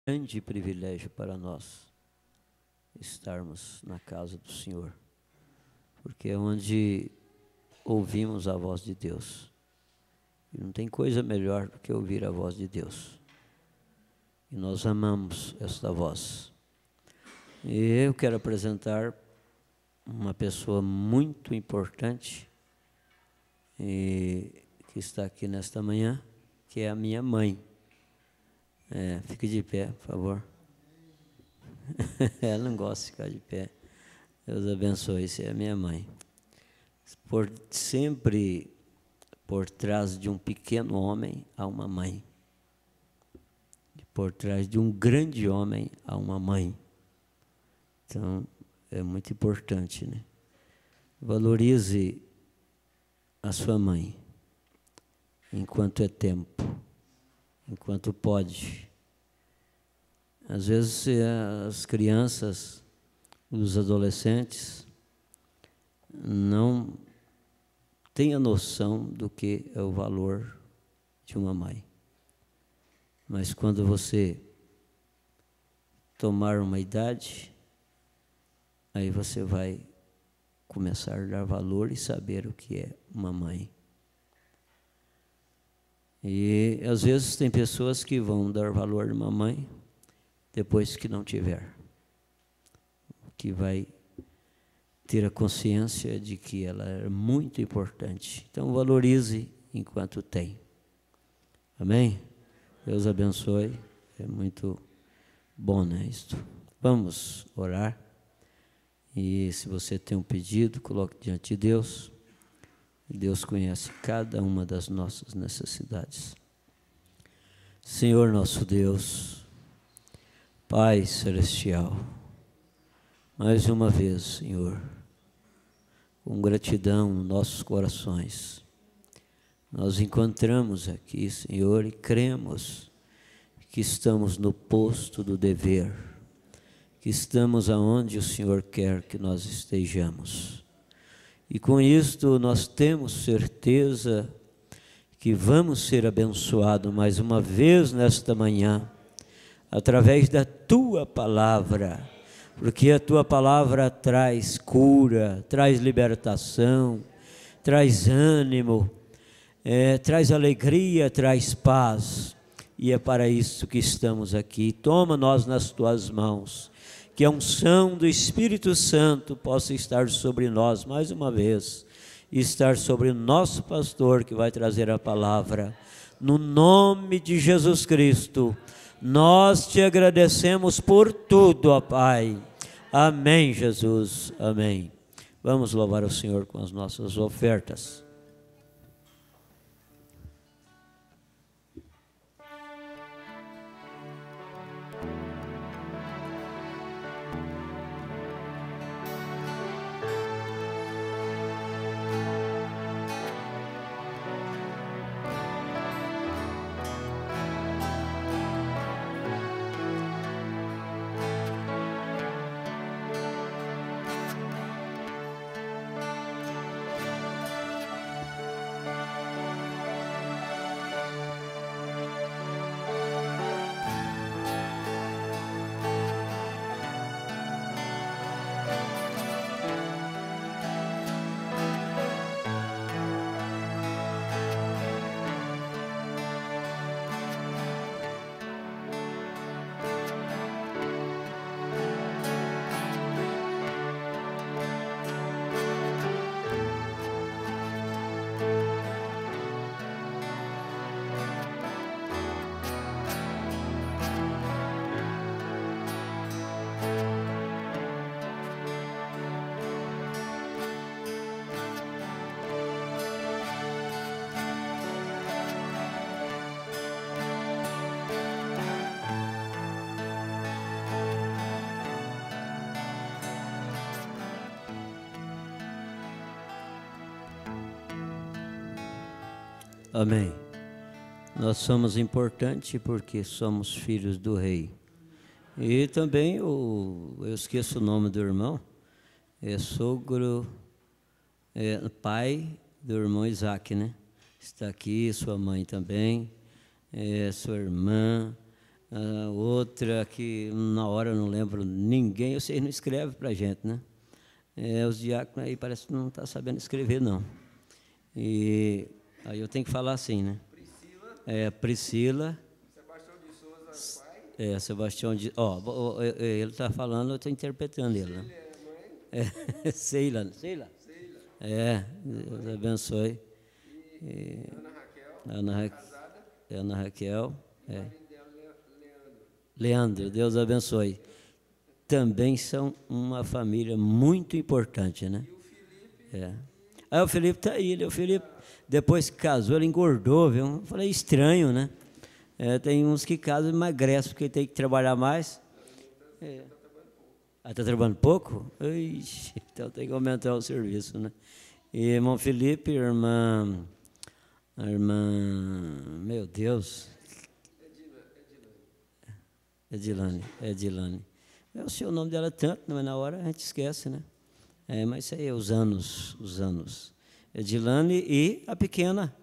Grande privilégio para nós estarmos na casa do Senhor, porque é onde ouvimos a voz de Deus. E não tem coisa melhor do que ouvir a voz de Deus. E nós amamos esta voz. E eu quero apresentar uma pessoa muito importante que está aqui nesta manhã, que é a minha mãe. Fique de pé, por favor. Ela não gosta de ficar de pé. Deus abençoe, você é minha mãe. Sempre por trás de um pequeno homem há uma mãe. Por trás de um grande homem há uma mãe. Então, é muito importante, né? Valorize a sua mãe enquanto é tempo, enquanto pode. Às vezes as crianças, os adolescentes não têm a noção do que é o valor de uma mãe. Mas quando você tomar uma idade, aí você vai começar a dar valor e saber o que é uma mãe. E às vezes tem pessoas que vão dar valor a uma mãe depois que não tiver, que vai ter a consciência de que ela é muito importante. Então valorize enquanto tem. Amém? Deus abençoe. É muito bom, né, isto? Vamos orar. E se você tem um pedido, coloque diante de Deus. Deus conhece cada uma das nossas necessidades. Senhor nosso Deus, Pai Celestial, mais uma vez, Senhor, com gratidão nos nossos corações, nós encontramos aqui, Senhor, e cremos que estamos no posto do dever, que estamos aonde o Senhor quer que nós estejamos. E com isto nós temos certeza que vamos ser abençoados mais uma vez nesta manhã, através da Tua Palavra, porque a Tua Palavra traz cura, traz libertação, traz ânimo, traz alegria, traz paz, e é para isso que estamos aqui. Toma nós nas Tuas mãos, que a unção do Espírito Santo possa estar sobre nós mais uma vez, e estar sobre o nosso pastor que vai trazer a palavra, no nome de Jesus Cristo. Nós te agradecemos por tudo, ó Pai. Amém, Jesus. Amém. Vamos louvar o Senhor com as nossas ofertas. Amém. Nós somos importantes porque somos filhos do Rei. E também, eu esqueço o nome do irmão, sogro, pai do irmão Isaac, né? Está aqui, sua mãe também, sua irmã, A outra que na hora eu não lembro ninguém, vocês não escrevem para a gente, né? Os diáconos aí parece que não estão sabendo escrever, não. E aí eu tenho que falar assim, né? Priscila. Sebastião de Souza, pai. Sebastião de... ele está falando, eu estou interpretando ele, né? Sheila. Deus abençoe. E Ana Raquel. Leandro, Deus abençoe. Também são uma família muito importante, né? O Felipe está aí, o Felipe, depois que casou, ele engordou, viu? Eu falei, estranho, né? Tem uns que casam e emagrecem, porque tem que trabalhar mais. Está trabalhando pouco? Ixi, então tem que aumentar o serviço, né? E irmão Felipe, irmã, meu Deus. Edilane. Eu sei o nome dela tanto, mas na hora a gente esquece, né? Mas isso aí é os anos. Edilane e a pequena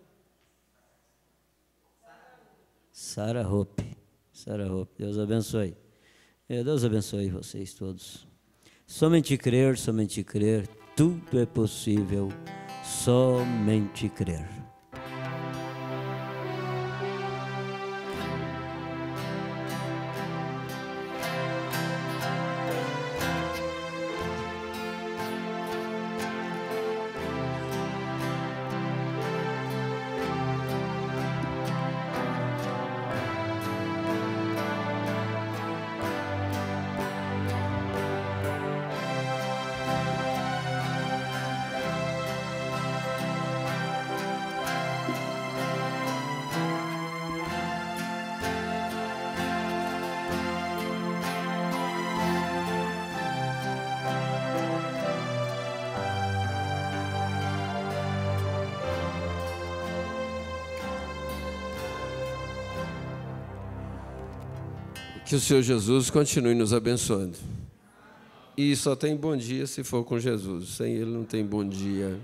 Sara Hope. Deus abençoe. Deus abençoe vocês todos. Somente crer, tudo é possível, somente crer. Que o Senhor Jesus continue nos abençoando. E só tem bom dia se for com Jesus. Sem Ele não tem bom dia.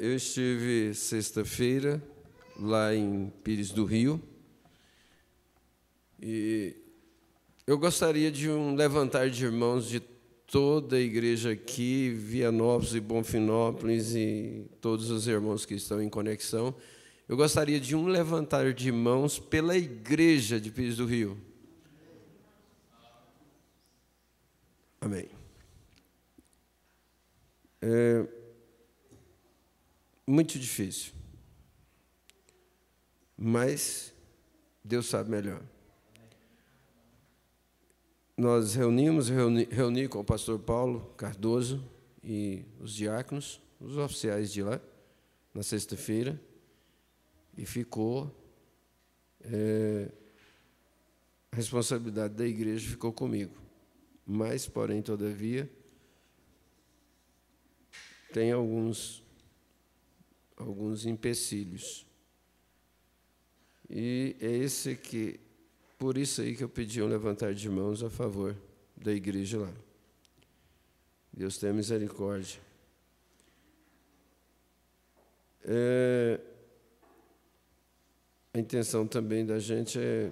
Eu estive sexta-feira lá em Pires do Rio. E eu gostaria de um levantar de irmãos de toda a igreja aqui, Vianópolis e Bonfinópolis, e todos os irmãos que estão em conexão. Eu gostaria de um levantar de mãos pela igreja de Pires do Rio. Amém. Muito difícil. Mas Deus sabe melhor. Nós reuni com o pastor Paulo Cardoso e os diáconos, os oficiais de lá, na sexta-feira. E ficou, a responsabilidade da igreja ficou comigo. Mas, porém, todavia, tem alguns empecilhos. E é por isso aí que eu pedi um levantar de mãos a favor da igreja lá. Deus tenha misericórdia. A intenção também da gente é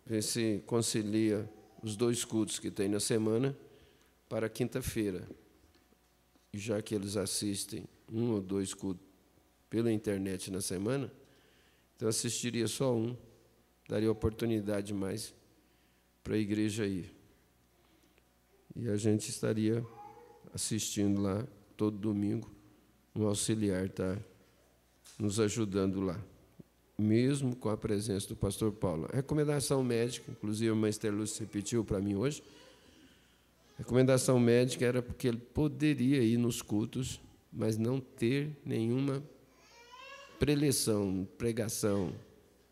ver se concilia os 2 cultos que tem na semana para quinta-feira. E já que eles assistem 1 ou 2 cultos pela internet na semana, então assistiria só um, daria oportunidade mais para a igreja ir. E a gente estaria assistindo lá todo domingo, um auxiliar está nos ajudando lá, mesmo com a presença do pastor Paulo. Recomendação médica, inclusive a irmã Esther Lúcia repetiu para mim hoje, recomendação médica era porque ele poderia ir nos cultos, mas não ter nenhuma preleção, pregação,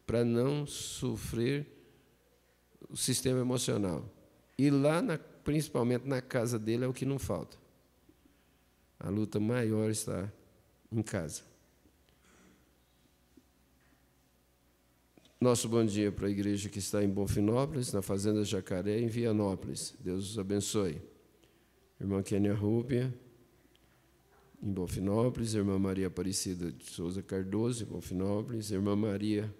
para não sofrer o sistema emocional. E lá, principalmente na casa dele, é o que não falta. A luta maior está em casa. Nosso bom dia para a igreja que está em Bonfinópolis, na Fazenda Jacaré, em Vianópolis. Deus os abençoe. Irmã Kênia Rúbia, em Bonfinópolis. Irmã Maria Aparecida de Souza Cardoso, em Bonfinópolis. Irmã Maria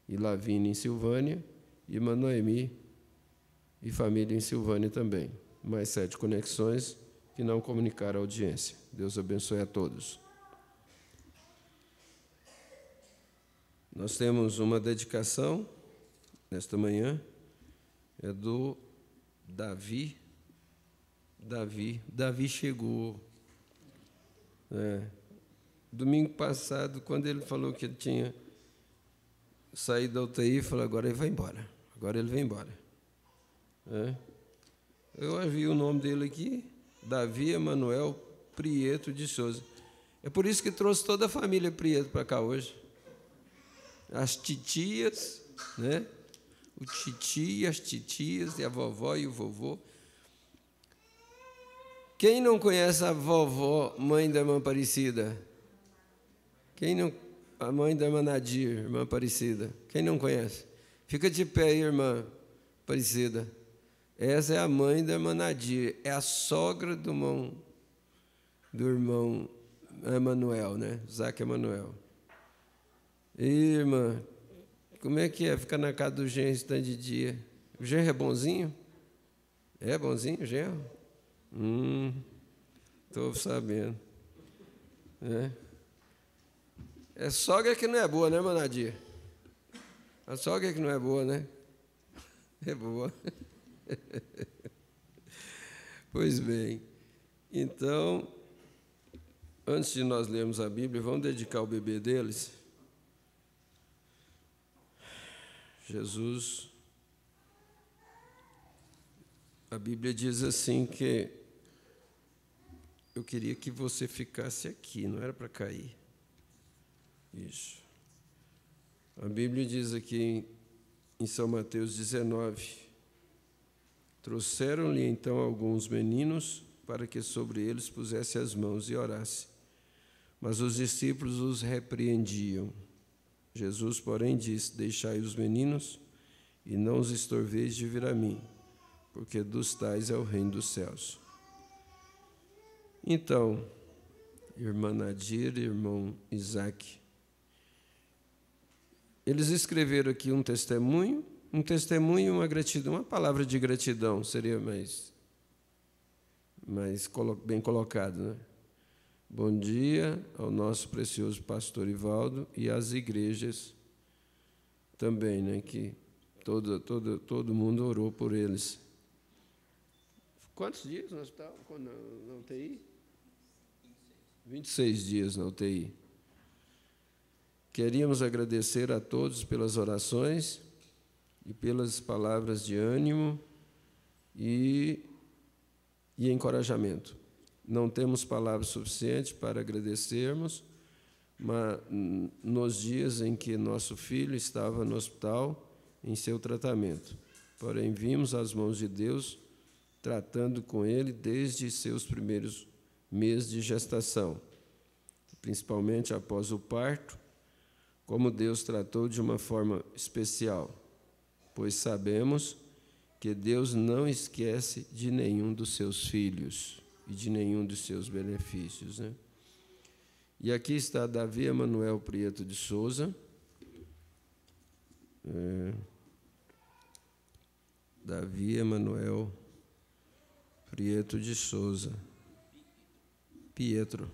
e Lavínia em Silvânia, e irmã Noemi e família em Silvânia também. Mais 7 conexões que não comunicaram a audiência. Deus abençoe a todos. Nós temos uma dedicação nesta manhã, é do Davi. Davi chegou. Domingo passado, quando ele falou que ele tinha saído da UTI, falou, agora ele vai embora. Agora ele vem embora. Eu vi o nome dele aqui, Davi Emanuel Prieto de Souza. É por isso que trouxe toda a família Prieto para cá hoje. As titias, né? O titi, as titias, e a vovó e o vovô. Quem não conhece a vovó, mãe da irmã Aparecida? Quem não? A mãe da irmã Nadir, irmã Aparecida. Quem não conhece? Fica de pé aí, irmã Aparecida. Essa é a mãe da irmã Nadir. É a sogra do irmão Emanuel, né? Zaque Emanuel. E, irmã, como é que é ficar na casa do genro esse tanto de dia? O genro é bonzinho? É bonzinho o genro? Estou sabendo. É sogra que não é boa, né, Manadir? A sogra que não é boa, né? É boa. Pois bem. Então, antes de nós lermos a Bíblia, vamos dedicar o bebê deles. Jesus, a Bíblia diz assim que eu queria que você ficasse aqui, não era para cair. Isso. A Bíblia diz aqui em São Mateus 19, trouxeram-lhe então alguns meninos para que sobre eles pusesse as mãos e orasse. Mas os discípulos os repreendiam. Jesus, porém, disse, deixai os meninos e não os estorveis de vir a mim, porque dos tais é o reino dos céus. Então, irmã Nadir e irmão Isaac, eles escreveram aqui um testemunho e uma gratidão, uma palavra de gratidão seria mais bem colocado, né? Bom dia ao nosso precioso pastor Ivaldo e às igrejas também, né? Que todo mundo orou por eles. Quantos dias no hospital, na UTI? 26 dias na UTI. Queríamos agradecer a todos pelas orações e pelas palavras de ânimo e encorajamento. Não temos palavras suficientes para agradecermos, mas nos dias em que nosso filho estava no hospital em seu tratamento. Porém, vimos as mãos de Deus tratando com ele desde seus primeiros meses de gestação, principalmente após o parto, como Deus tratou de uma forma especial, pois sabemos que Deus não esquece de nenhum dos seus filhos e de nenhum dos seus benefícios, né? E aqui está Davi Emanuel Prieto de Souza. Davi Emanuel Prieto de Souza. Pietro.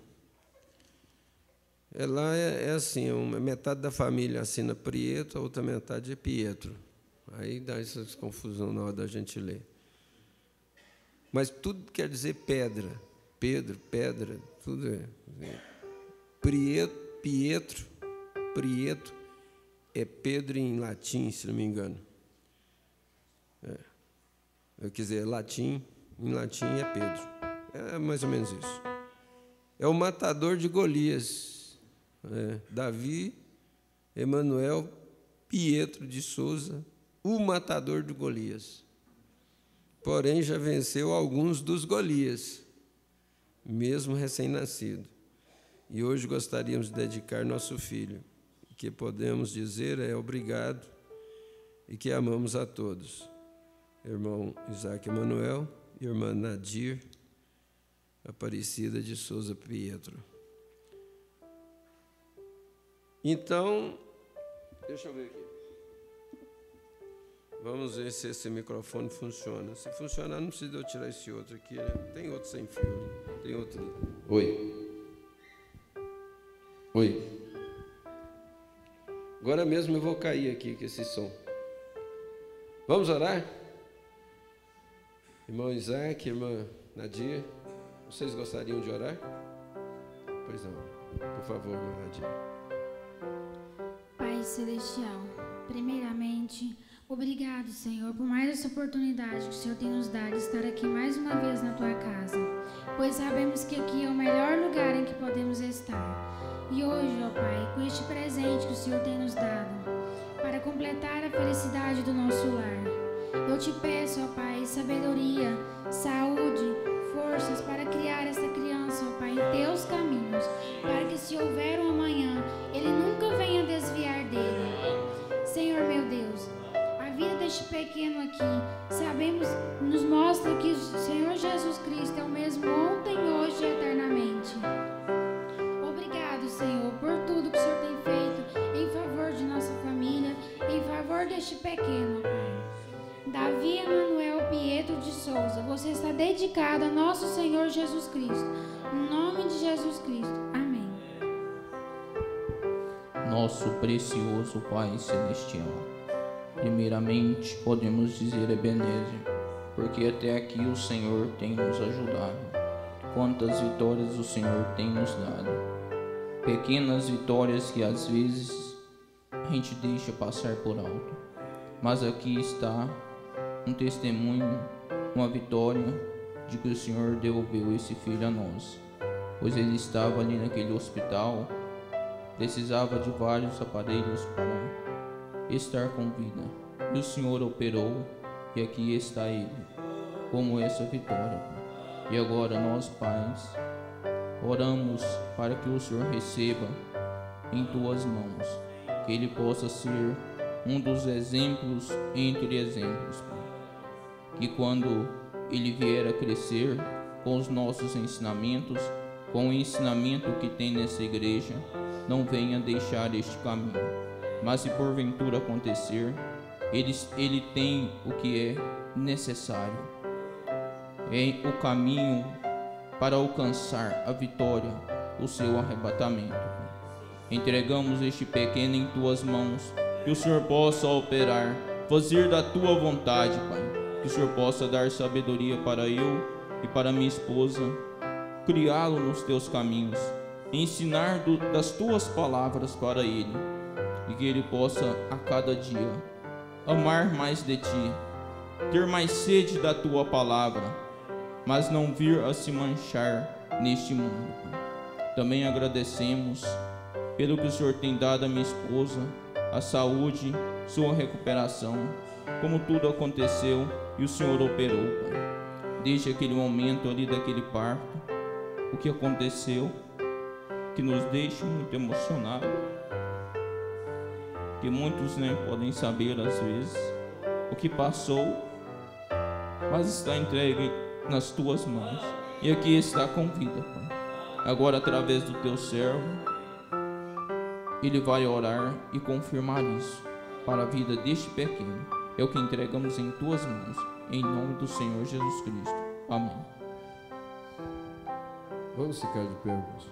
Lá é assim, metade da família assina Prieto, a outra metade é Pietro. Aí dá essa confusão na hora da gente ler. Mas tudo quer dizer pedra. Pedro, pedra, tudo é. Prieto é Pedro em latim, se não me engano. Quer dizer, latim, em latim é Pedro. É mais ou menos isso. É o matador de Golias. Davi Emanuel Pietro de Souza, o matador de Golias. Porém, já venceu alguns dos Golias, mesmo recém-nascido. E hoje gostaríamos de dedicar nosso filho. O que podemos dizer é obrigado e que amamos a todos. Irmão Isaac Emanuel e irmã Nadir Aparecida de Souza Pietro. Então, deixa eu ver aqui. Vamos ver se esse microfone funciona. Se funcionar, não precisa eu tirar esse outro aqui, né? Tem outro sem fio ali. Tem outro ali. Oi. Oi. Agora mesmo eu vou cair aqui com esse som. Vamos orar? Irmão Isaac, irmã Nadia, vocês gostariam de orar? Pois não. Por favor, irmã Nadia. Pai Celestial, primeiramente, obrigado, Senhor, por mais essa oportunidade que o Senhor tem nos dado de estar aqui mais uma vez na Tua casa, pois sabemos que aqui é o melhor lugar em que podemos estar. E hoje, ó Pai, com este presente que o Senhor tem nos dado, para completar a felicidade do nosso lar, eu te peço, ó Pai, sabedoria, saúde, forças para criar essa criança, ó Pai, em Teus caminhos, para que se houver um amanhã, ele nunca venha desviar dele. Senhor meu Deus, a vida deste pequeno aqui, sabemos, nos mostra que o Senhor Jesus Cristo é o mesmo ontem, hoje e eternamente. Obrigado, Senhor, por tudo que o Senhor tem feito em favor de nossa família, em favor deste pequeno, Pai. Davi Emanuel Pietro de Souza, você está dedicado a nosso Senhor Jesus Cristo. Em nome de Jesus Cristo. Amém. Nosso precioso Pai Celestial, primeiramente podemos dizer Ebenezer, porque até aqui o Senhor tem nos ajudado. Quantas vitórias o Senhor tem nos dado. Pequenas vitórias que às vezes a gente deixa passar por alto. Mas aqui está um testemunho, uma vitória de que o Senhor devolveu esse filho a nós. Pois ele estava ali naquele hospital, precisava de vários aparelhos para estar com vida. E o Senhor operou e aqui está ele, como essa vitória. E agora nós, pais, oramos para que o Senhor receba em Tuas mãos, que ele possa ser um dos exemplos entre exemplos, Pai. Que quando ele vier a crescer com os nossos ensinamentos, com o ensinamento que tem nessa igreja, não venha deixar este caminho. Mas se porventura acontecer, ele tem o que é necessário. É o caminho para alcançar a vitória, o seu arrebatamento. Entregamos este pequeno em Tuas mãos, que o Senhor possa operar, fazer da Tua vontade, Pai. Que o Senhor possa dar sabedoria para eu e para minha esposa, criá-lo nos Teus caminhos, ensinar das Tuas palavras para ele, e que ele possa a cada dia amar mais de Ti, ter mais sede da Tua palavra, mas não vir a se manchar neste mundo. Também agradecemos pelo que o Senhor tem dado à minha esposa, a saúde, sua recuperação, como tudo aconteceu e o Senhor operou, Pai. Desde aquele momento ali daquele parto, o que aconteceu, que nos deixa muito emocionados, que muitos nem podem saber às vezes o que passou, mas está entregue nas Tuas mãos, e aqui está com vida, Pai. Agora, através do Teu servo, ele vai orar e confirmar isso para a vida deste pequeno. É o que entregamos em Tuas mãos, em nome do Senhor Jesus Cristo. Amém. Vamos ficar de pé, irmãos.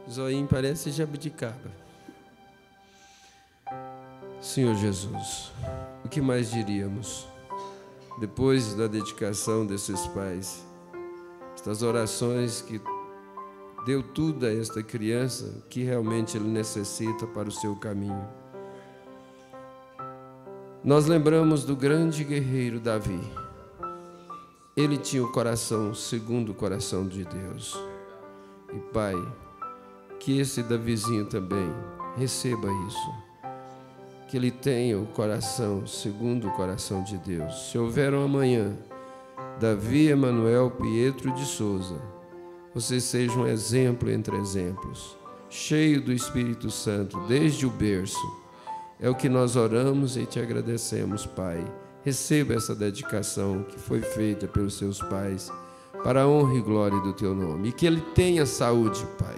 Zoinho parece jabuticaba. Senhor Jesus, o que mais diríamos depois da dedicação desses pais, estas orações que deu tudo a esta criança que realmente ele necessita para o seu caminho? Nós lembramos do grande guerreiro Davi. Ele tinha o coração segundo o coração de Deus. E Pai, que esse Davizinho também receba isso, que ele tenha o coração segundo o coração de Deus. Se houver um amanhã, Davi Emanuel Pietro de Souza, você seja um exemplo entre exemplos, cheio do Espírito Santo desde o berço. É o que nós oramos e te agradecemos, Pai, receba essa dedicação que foi feita pelos seus pais para a honra e glória do teu nome. E que ele tenha saúde, Pai.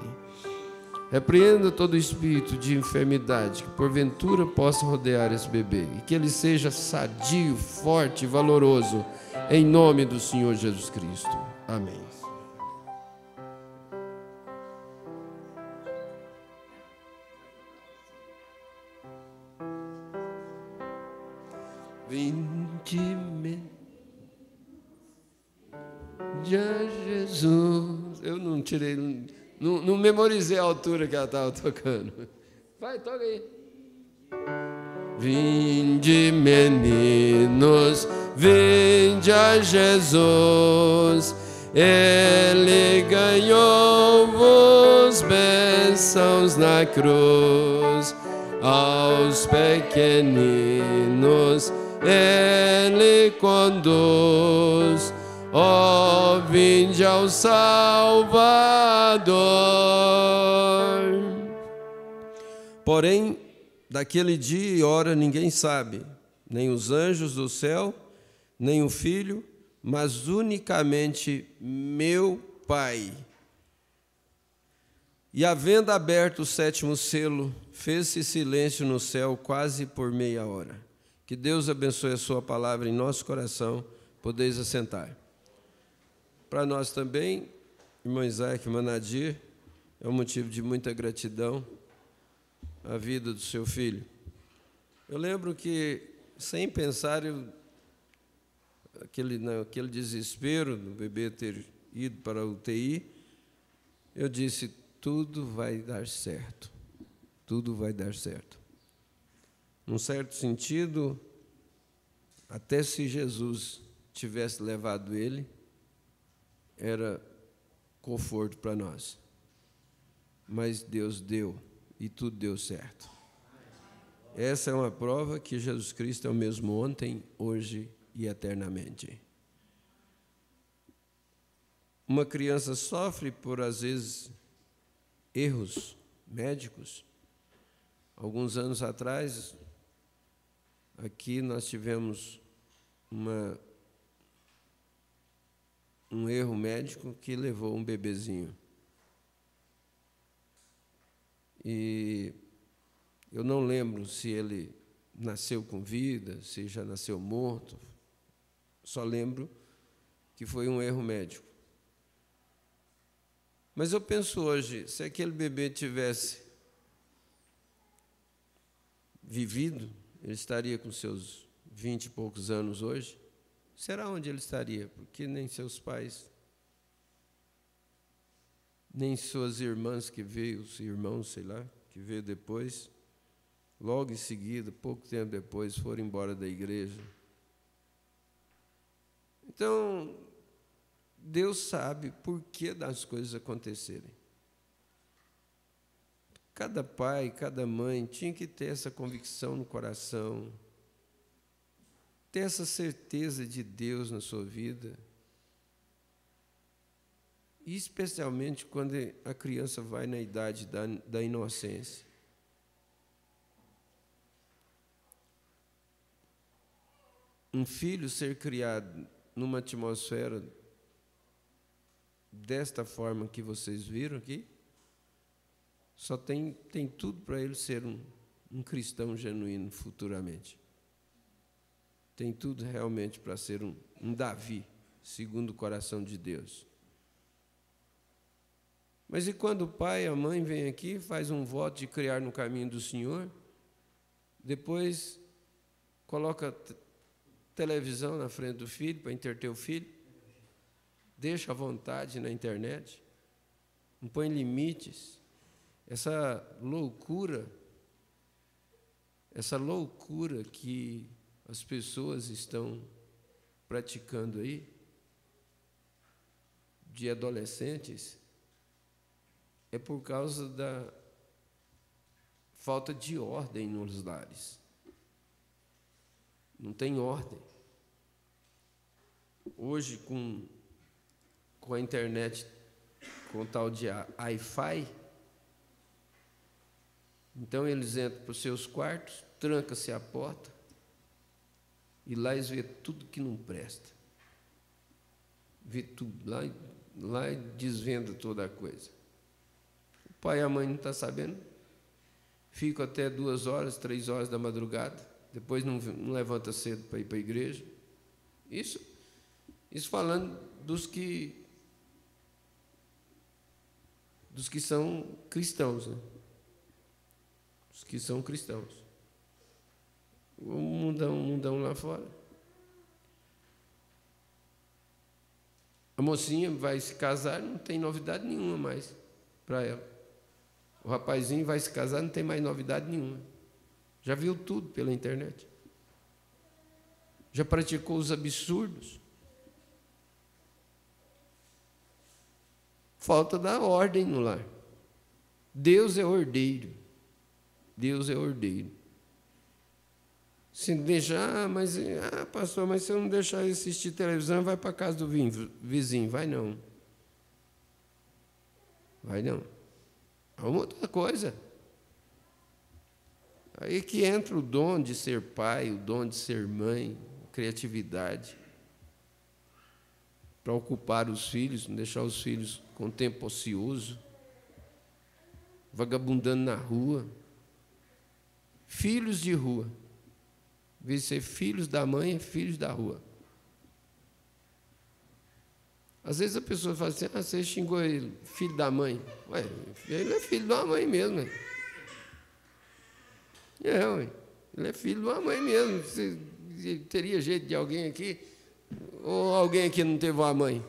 Repreenda todo espírito de enfermidade que porventura possa rodear esse bebê. E que ele seja sadio, forte e valoroso, em nome do Senhor Jesus Cristo. Amém. Vinde-me, já Jesus. Eu não tirei, não memorizei a altura que ela estava tocando. Vai, toca aí. Vinde, meninos, vinde a Jesus. Ele ganhou-vos bênçãos na cruz. Aos pequeninos Ele conduz. Ó, vinde ao Salvador. Porém, daquele dia e hora ninguém sabe, nem os anjos do céu, nem o Filho, mas unicamente meu Pai. E havendo aberto o 7º selo, fez-se silêncio no céu quase por meia hora. Que Deus abençoe a sua palavra em nosso coração. Podeis assentar. Para nós também, irmão Isaac, irmã Nadir, é um motivo de muita gratidão a vida do seu filho. Eu lembro que, sem pensar, aquele desespero do bebê ter ido para a UTI, eu disse, tudo vai dar certo. Tudo vai dar certo. Num certo sentido, até se Jesus tivesse levado ele, era conforto para nós. Mas Deus deu, e tudo deu certo. Essa é uma prova que Jesus Cristo é o mesmo ontem, hoje e eternamente. Uma criança sofre por, às vezes, erros médicos. Alguns anos atrás, aqui nós tivemos um erro médico que levou um bebezinho. E eu não lembro se ele nasceu com vida, se já nasceu morto. Só lembro que foi um erro médico. Mas eu penso hoje, se aquele bebê tivesse vivido, ele estaria com seus 20 e poucos anos hoje? Será onde ele estaria? Porque nem seus pais, nem suas irmãs que veio, os irmãos, sei lá, que veio depois, logo em seguida, pouco tempo depois, foram embora da igreja. Então, Deus sabe por que das coisas acontecerem. Cada pai, cada mãe tinha que ter essa convicção no coração, ter essa certeza de Deus na sua vida, e especialmente quando a criança vai na idade da inocência. Um filho ser criado numa atmosfera desta forma que vocês viram aqui, só tem tudo para ele ser um cristão genuíno futuramente. Tem tudo realmente para ser um Davi, segundo o coração de Deus. Mas e quando o pai e a mãe vêm aqui, faz um voto de criar no caminho do Senhor, depois coloca televisão na frente do filho para entreter o filho, deixa à vontade na internet, não põe limites. Essa loucura que as pessoas estão praticando aí, de adolescentes, é por causa da falta de ordem nos lares. Não tem ordem. Hoje, com a internet, com o tal de Wi-Fi, então eles entram para os seus quartos, tranca-se a porta, E lá eles vê tudo que não presta. Vê tudo. Lá desvenda toda a coisa. O pai e a mãe não estão sabendo. Ficam até 2 horas, 3 horas da madrugada. Depois não levanta cedo para ir para a igreja. Isso falando dos que são cristãos, né? Os que são cristãos. O mundão lá fora. A mocinha vai se casar, não tem novidade nenhuma mais para ela. O rapazinho vai se casar, não tem mais novidade nenhuma. Já viu tudo pela internet. Já praticou os absurdos. Falta da ordem no lar. Deus é ordeiro. Deus é ordeiro. Se deixar, pastor, mas se eu não deixar ele assistir televisão, vai para a casa do vizinho. Vai não. Vai não. É uma outra coisa. Aí que entra o dom de ser pai, o dom de ser mãe, a criatividade. Para ocupar os filhos, não deixar os filhos com tempo ocioso, vagabundando na rua. Filhos de rua. Em vez de ser filhos da mãe, é filhos da rua. Às vezes a pessoa fala assim, você xingou ele, filho da mãe. Ué, ele é filho de uma mãe mesmo. Né? Ele é filho de uma mãe mesmo. Você teria jeito de alguém aqui, ou alguém aqui não teve uma mãe?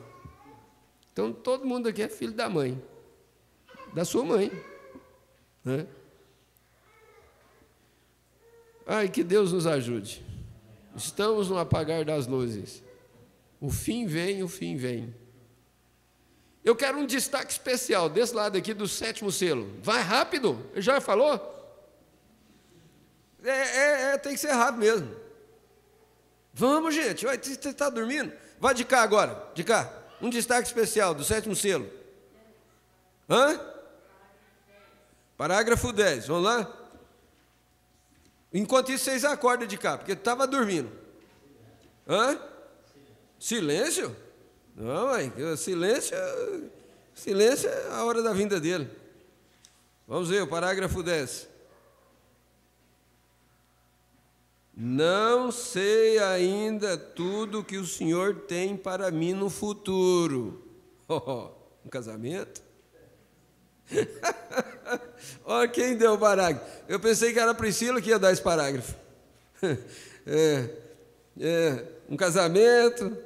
Então, todo mundo aqui é filho da mãe, da sua mãe. Né? Ai, que Deus nos ajude. Estamos no apagar das luzes. O fim vem, o fim vem. Eu quero um destaque especial desse lado aqui do 7º selo. Vai rápido, ele já falou? Tem que ser rápido mesmo. Vamos, gente, você está dormindo? Vai de cá agora, de cá. Um destaque especial do 7º selo. Parágrafo 10, vamos lá? Enquanto isso, vocês acordam de cá, porque estava dormindo. Silêncio? Não, mãe, silêncio é a hora da vinda dele. Vamos ver o parágrafo 10. Não sei ainda tudo que o Senhor tem para mim no futuro. Um casamento? Olha quem deu o parágrafo. Eu pensei que era a Priscila que ia dar esse parágrafo. Um casamento,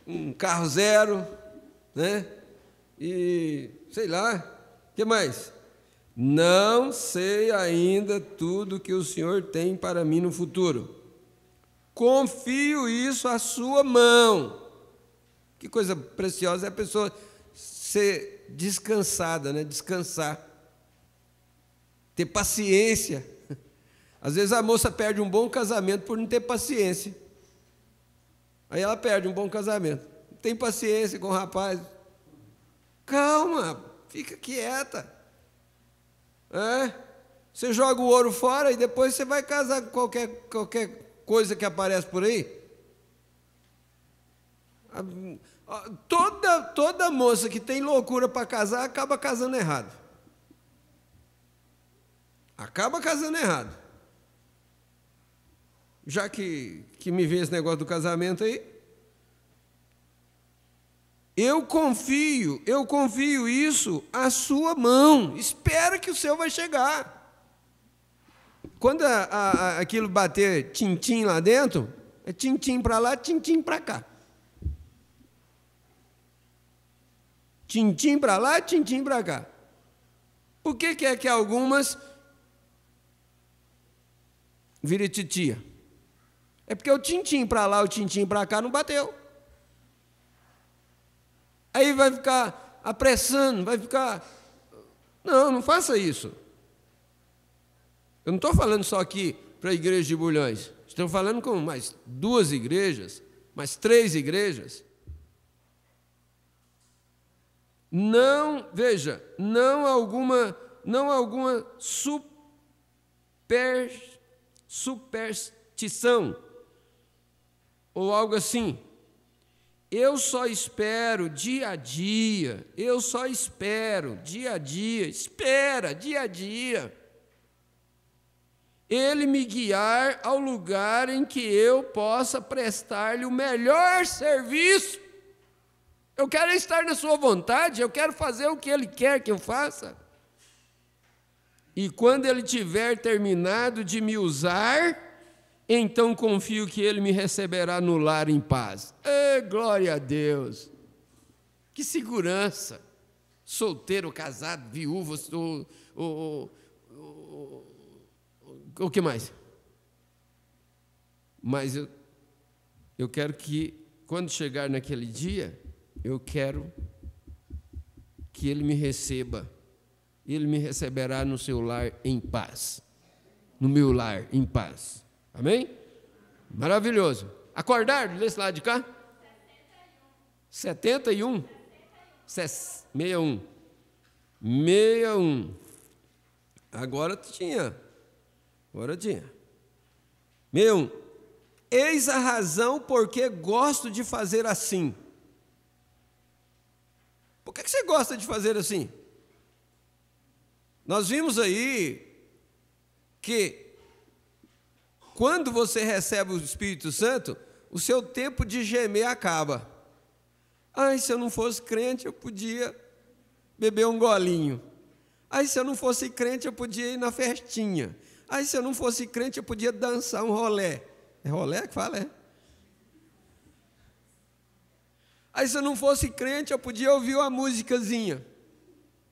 um carro zero, né? E sei lá, o que mais? Não sei ainda tudo que o Senhor tem para mim no futuro. Confio isso à sua mão. Que coisa preciosa é a pessoa ser descansada, né? Descansar. Ter paciência. Às vezes a moça perde um bom casamento por não ter paciência. Aí ela perde um bom casamento. Não tem paciência com o rapaz. Calma, fica quieta. Você joga o ouro fora e depois você vai casar com qualquer coisa que aparece por aí. Toda moça que tem loucura para casar acaba casando errado. Acaba casando errado. Já que me vê esse negócio do casamento aí, eu confio isso à sua mão. Espera que o seu vai chegar. Quando aquilo bater tim-tim lá dentro, é tim-tim para lá, tim-tim para cá. Tim-tim para lá, tim-tim para cá. Por que é que algumas virem titia? É porque o tim-tim para lá, o tim-tim para cá não bateu. Aí vai ficar apressando, vai ficar... Não faça isso. Eu não estou falando só aqui para a igreja de Bulhões. Estou falando com mais 2 igrejas, mais 3 igrejas. Não repetição, ou algo assim. Eu só espero dia a dia, eu só espero dia a dia, espera dia a dia. Ele me guiar ao lugar em que eu possa prestar-lhe o melhor serviço. Eu quero estar na sua vontade, eu quero fazer o que Ele quer que eu faça. E quando Ele tiver terminado de me usar, então confio que Ele me receberá no lar em paz. Glória a Deus! Que segurança! Solteiro, casado, viúvo, o que mais? Mas eu quero que, quando chegar naquele dia, eu quero que Ele me receba. Ele me receberá no seu lar em paz. No meu lar em paz. Amém? Maravilhoso. Acordaram desse lado de cá? 71? 61. 61. Agora tinha. 61. Eis a razão porque gosto de fazer assim. Por que você gosta de fazer assim? Nós vimos aí que quando você recebe o Espírito Santo, o seu tempo de gemer acaba. Ai, se eu não fosse crente, eu podia beber um golinho. Ai, se eu não fosse crente, eu podia ir na festinha. Ai, se eu não fosse crente, eu podia dançar um rolé. É rolé que fala, é? Aí, se eu não fosse crente, eu podia ouvir uma musicazinha.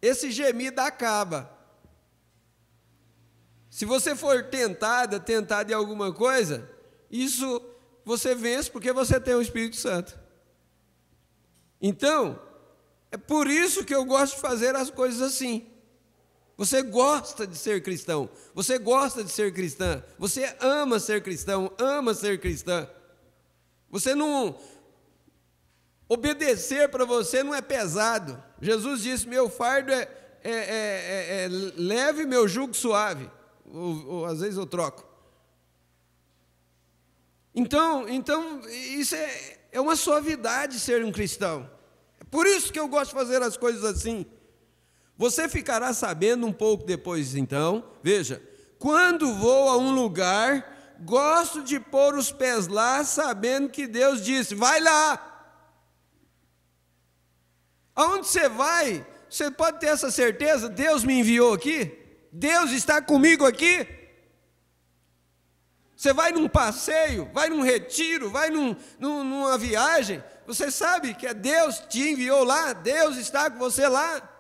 Esse gemido acaba. Se você for tentado em alguma coisa, isso você vence porque você tem o Espírito Santo. Então, é por isso que eu gosto de fazer as coisas assim. Você gosta de ser cristão, você gosta de ser cristã, você ama ser cristão, ama ser cristã. Você não... Obedecer para você não é pesado. Jesus disse, meu fardo é leve, meu jugo suave. Ou às vezes eu troco. Então isso é uma suavidade ser um cristão. É por isso que eu gosto de fazer as coisas assim. Você ficará sabendo um pouco depois, então, veja, quando vou a um lugar, gosto de pôr os pés lá, sabendo que Deus disse, vai lá. Aonde você vai, você pode ter essa certeza, Deus me enviou aqui, Deus está comigo aqui. Você vai num passeio, vai num retiro, vai numa viagem, você sabe que é Deus que te enviou lá, Deus está com você lá.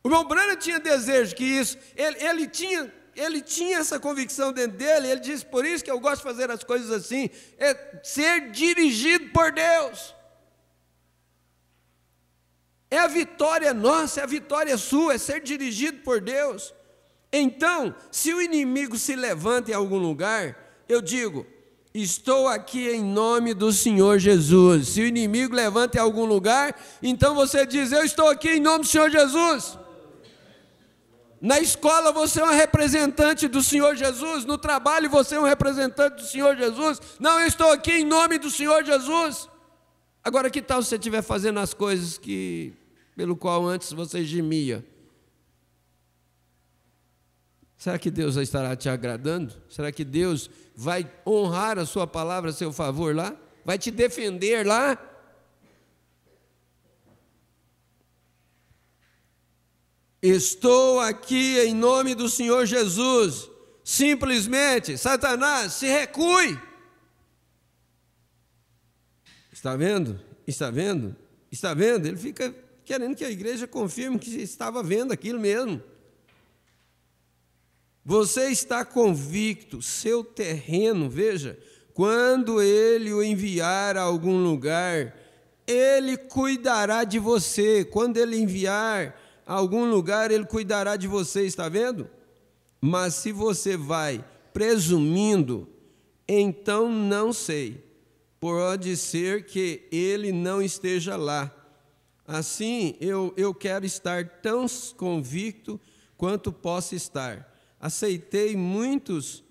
O irmão Branham tinha desejo que isso, ele tinha essa convicção dentro dele, ele disse, por isso que eu gosto de fazer as coisas assim, é ser dirigido por Deus. É a vitória nossa, é a vitória sua, é ser dirigido por Deus. Então, se o inimigo se levanta em algum lugar, eu digo, estou aqui em nome do Senhor Jesus. Se o inimigo levanta em algum lugar, então você diz, eu estou aqui em nome do Senhor Jesus. Na escola você é um representante do Senhor Jesus, no trabalho você é um representante do Senhor Jesus. Não, eu estou aqui em nome do Senhor Jesus. Agora, que tal se você estiver fazendo as coisas pelo qual antes você gemia? Será que Deus estará te agradando? Será que Deus vai honrar a sua palavra a seu favor lá? Vai te defender lá? Estou aqui em nome do Senhor Jesus. Simplesmente, Satanás, se recue. Está vendo? Está vendo? Está vendo? Ele fica querendo que a igreja confirme que estava vendo aquilo mesmo. Você está convicto, seu terreno, veja, quando ele o enviar a algum lugar, ele cuidará de você. Quando ele enviar a algum lugar, ele cuidará de você, está vendo? Mas se você vai presumindo, então não sei. Pode ser que ele não esteja lá. Assim, eu quero estar tão convicto quanto posso estar. aceitei muitas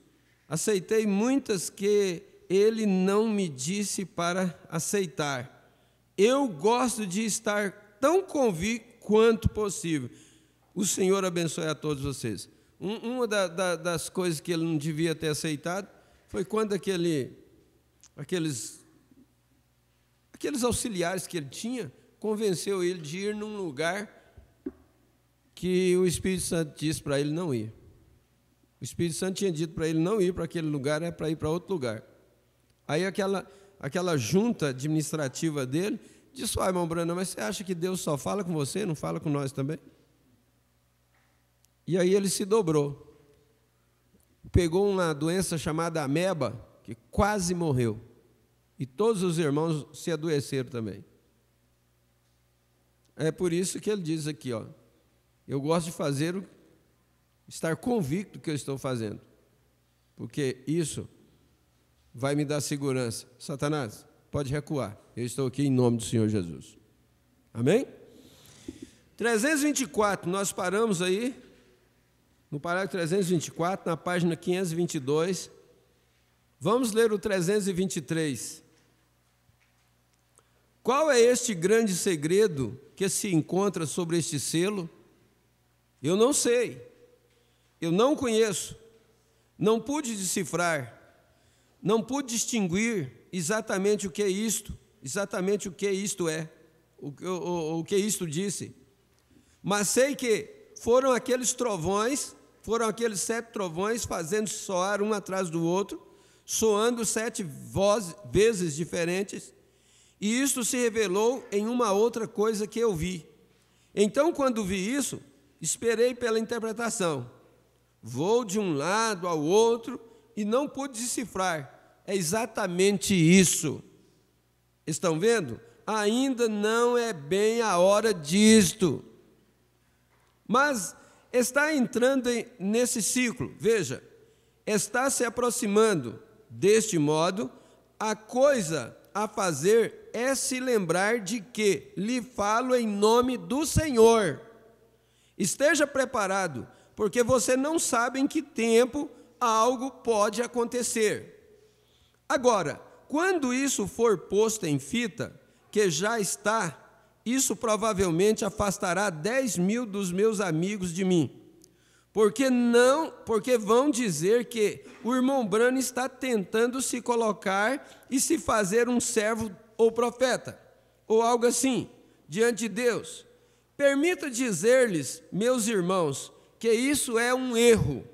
que ele não me disse para aceitar. Eu gosto de estar tão convicto quanto possível. O Senhor abençoe a todos vocês. Uma das coisas que ele não devia ter aceitado foi quando aqueles auxiliares que ele tinha convenceu ele de ir num lugar que o Espírito Santo disse para ele não ir. O Espírito Santo tinha dito para ele não ir para aquele lugar, é para ir para outro lugar. Aí aquela junta administrativa dele disse: irmão Branham, mas você acha que Deus só fala com você, não fala com nós também? E aí ele se dobrou. Pegou uma doença chamada ameba, que quase morreu. E todos os irmãos se adoeceram também. É por isso que ele diz aqui, eu gosto de estar convicto do que eu estou fazendo, porque isso vai me dar segurança. Satanás, pode recuar, eu estou aqui em nome do Senhor Jesus. Amém? 324, nós paramos aí, no parágrafo 324, na página 522. Vamos ler o 323. Qual é este grande segredo que se encontra sobre este selo? Eu não sei, eu não conheço, não pude decifrar, não pude distinguir exatamente o que é isto é, o que isto disse. Mas sei que foram aqueles 7 trovões fazendo soar um atrás do outro, soando 7 vezes diferentes, e isto se revelou em uma outra coisa que eu vi. Então, quando vi isso, esperei pela interpretação. Vou de um lado ao outro e não pude decifrar. É exatamente isso. Estão vendo? Ainda não é bem a hora disto. Mas está entrando nesse ciclo. Veja, está se aproximando. Deste modo, a coisa a fazer é se lembrar de que lhe falo em nome do Senhor. Esteja preparado, porque você não sabe em que tempo algo pode acontecer. Agora, quando isso for posto em fita, que já está, isso provavelmente afastará 10.000 dos meus amigos de mim. Porque vão dizer que o irmão Branham está tentando se colocar e se fazer um servo ou profeta, ou algo assim, diante de Deus. Permita dizer-lhes, meus irmãos, que isso é um erro.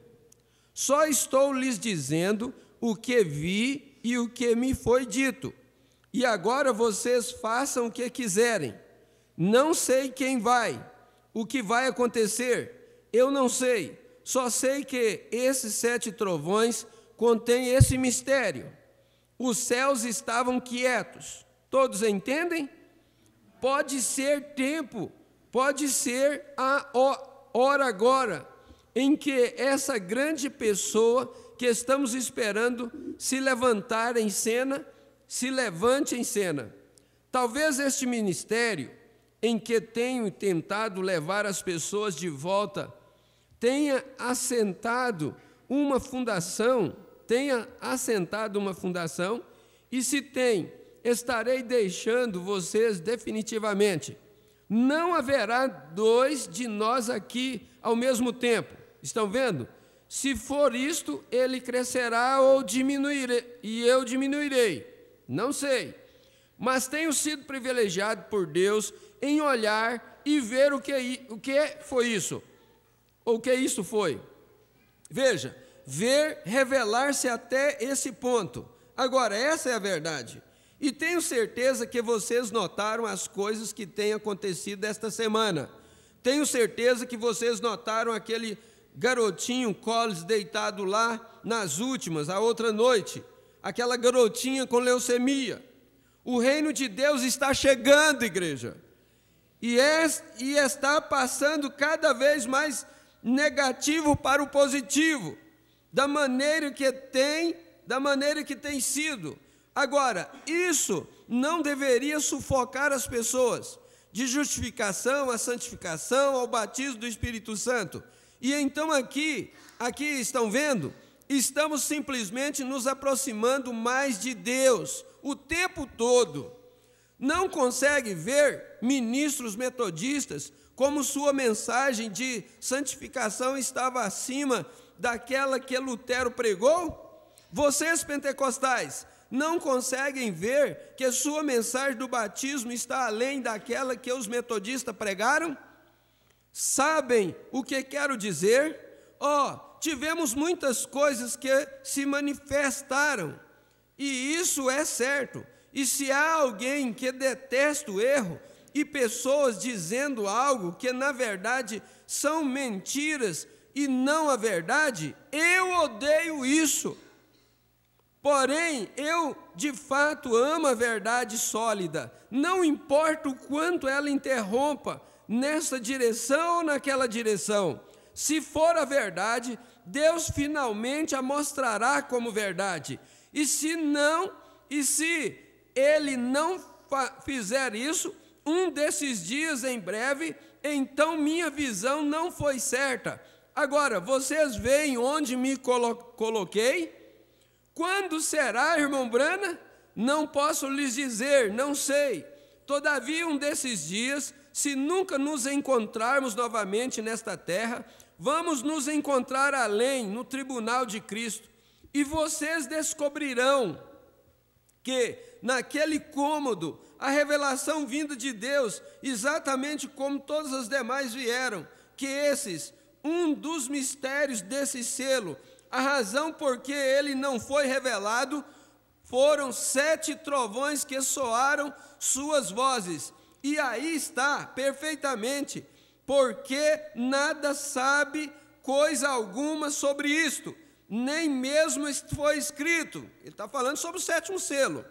Só estou lhes dizendo o que vi e o que me foi dito. E agora vocês façam o que quiserem. Não sei quem vai, o que vai acontecer, eu não sei. Só sei que esses 7 trovões contêm esse mistério. Os céus estavam quietos. Todos entendem? Pode ser tempo, pode ser a hora agora em que essa grande pessoa que estamos esperando se levante em cena. Talvez este ministério em que tenho tentado levar as pessoas de volta tenha assentado uma fundação, e se tem, estarei deixando vocês definitivamente. Não haverá 2 de nós aqui ao mesmo tempo. Estão vendo? Se for isto, ele crescerá ou diminuirá, e eu diminuirei. Não sei. Mas tenho sido privilegiado por Deus em olhar e ver o que foi isso. Ou o que isso foi. Veja, ver revelar-se até esse ponto. Agora, essa é a verdade. E tenho certeza que vocês notaram as coisas que têm acontecido esta semana. Tenho certeza que vocês notaram aquele garotinho Collins deitado lá nas últimas, a outra noite. Aquela garotinha com leucemia. O reino de Deus está chegando, igreja. E está passando cada vez mais negativo para o positivo, da maneira que tem sido. Agora, isso não deveria sufocar as pessoas, de justificação à santificação, ao batismo do Espírito Santo. E então aqui estão vendo? Estamos simplesmente nos aproximando mais de Deus o tempo todo. Não consegue ver ministros metodistas como sua mensagem de santificação estava acima daquela que Lutero pregou? Vocês pentecostais não conseguem ver que a sua mensagem do batismo está além daquela que os metodistas pregaram? Sabem o que quero dizer? Tivemos muitas coisas que se manifestaram, e isso é certo. E se há alguém que detesta o erro, e pessoas dizendo algo que na verdade são mentiras e não a verdade, eu odeio isso. Porém, eu de fato amo a verdade sólida, não importa o quanto ela interrompa nessa direção ou naquela direção. Se for a verdade, Deus finalmente a mostrará como verdade. E se Ele não fizer isso, um desses dias em breve, então minha visão não foi certa. Agora, vocês veem onde me coloquei? Quando será, irmão Brana? Não posso lhes dizer, não sei. Todavia, um desses dias, se nunca nos encontrarmos novamente nesta terra, vamos nos encontrar além, no tribunal de Cristo. E vocês descobrirão que, naquele cômodo, a revelação vinda de Deus, exatamente como todas as demais vieram, que um dos mistérios desse selo, a razão por que ele não foi revelado, foram 7 trovões que soaram suas vozes. E aí está, perfeitamente, porque nada sabe coisa alguma sobre isto, nem mesmo foi escrito. Ele está falando sobre o 7º selo.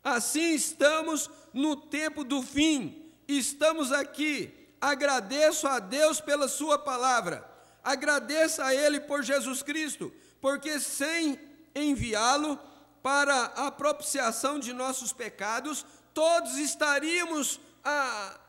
Assim estamos no tempo do fim, estamos aqui. Agradeço a Deus pela sua palavra, agradeça a Ele por Jesus Cristo, porque sem enviá-lo para a propiciação de nossos pecados, todos estaríamos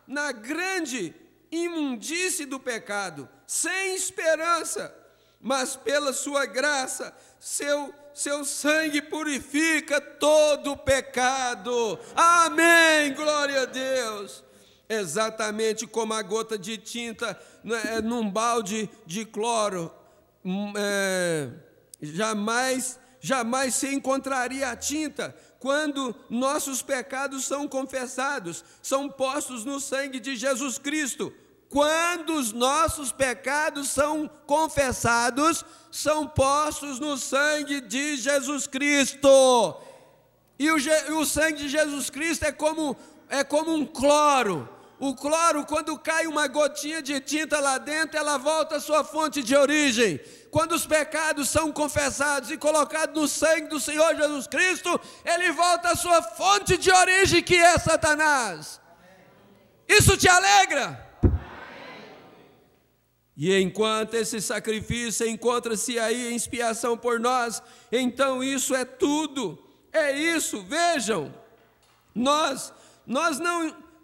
na grande imundície do pecado, sem esperança, mas pela sua graça, seu sangue purifica todo o pecado. Amém, glória a Deus. Exatamente como a gota de tinta num balde de cloro, jamais se encontraria a tinta quando nossos pecados são confessados, são postos no sangue de Jesus Cristo. Quando os nossos pecados são confessados, são postos no sangue de Jesus Cristo. E o sangue de Jesus Cristo é como um cloro. O cloro, quando cai uma gotinha de tinta lá dentro, ela volta à sua fonte de origem. Quando os pecados são confessados e colocados no sangue do Senhor Jesus Cristo, ele volta à sua fonte de origem, que é Satanás. Isso te alegra? E enquanto esse sacrifício encontra-se aí em expiação por nós, então isso é tudo, é isso. Vejam, nós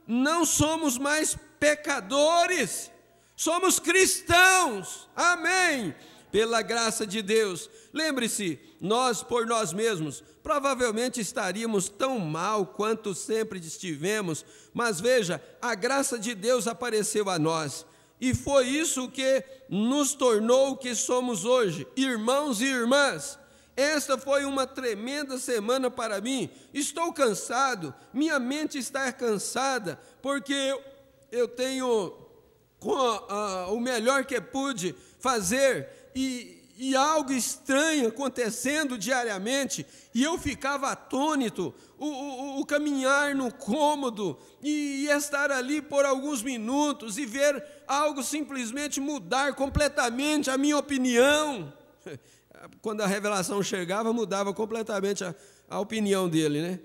não somos mais pecadores, somos cristãos, amém, pela graça de Deus. Lembre-se, nós por nós mesmos provavelmente estaríamos tão mal quanto sempre estivemos, mas veja, a graça de Deus apareceu a nós. E foi isso que nos tornou o que somos hoje, irmãos e irmãs. Esta foi uma tremenda semana para mim. Estou cansado, minha mente está cansada, porque eu tenho o melhor que pude fazer e algo estranho acontecendo diariamente, e eu ficava atônito, o caminhar no cômodo e estar ali por alguns minutos e ver algo simplesmente mudar completamente a minha opinião. Quando a revelação chegava, mudava completamente a opinião dele, né?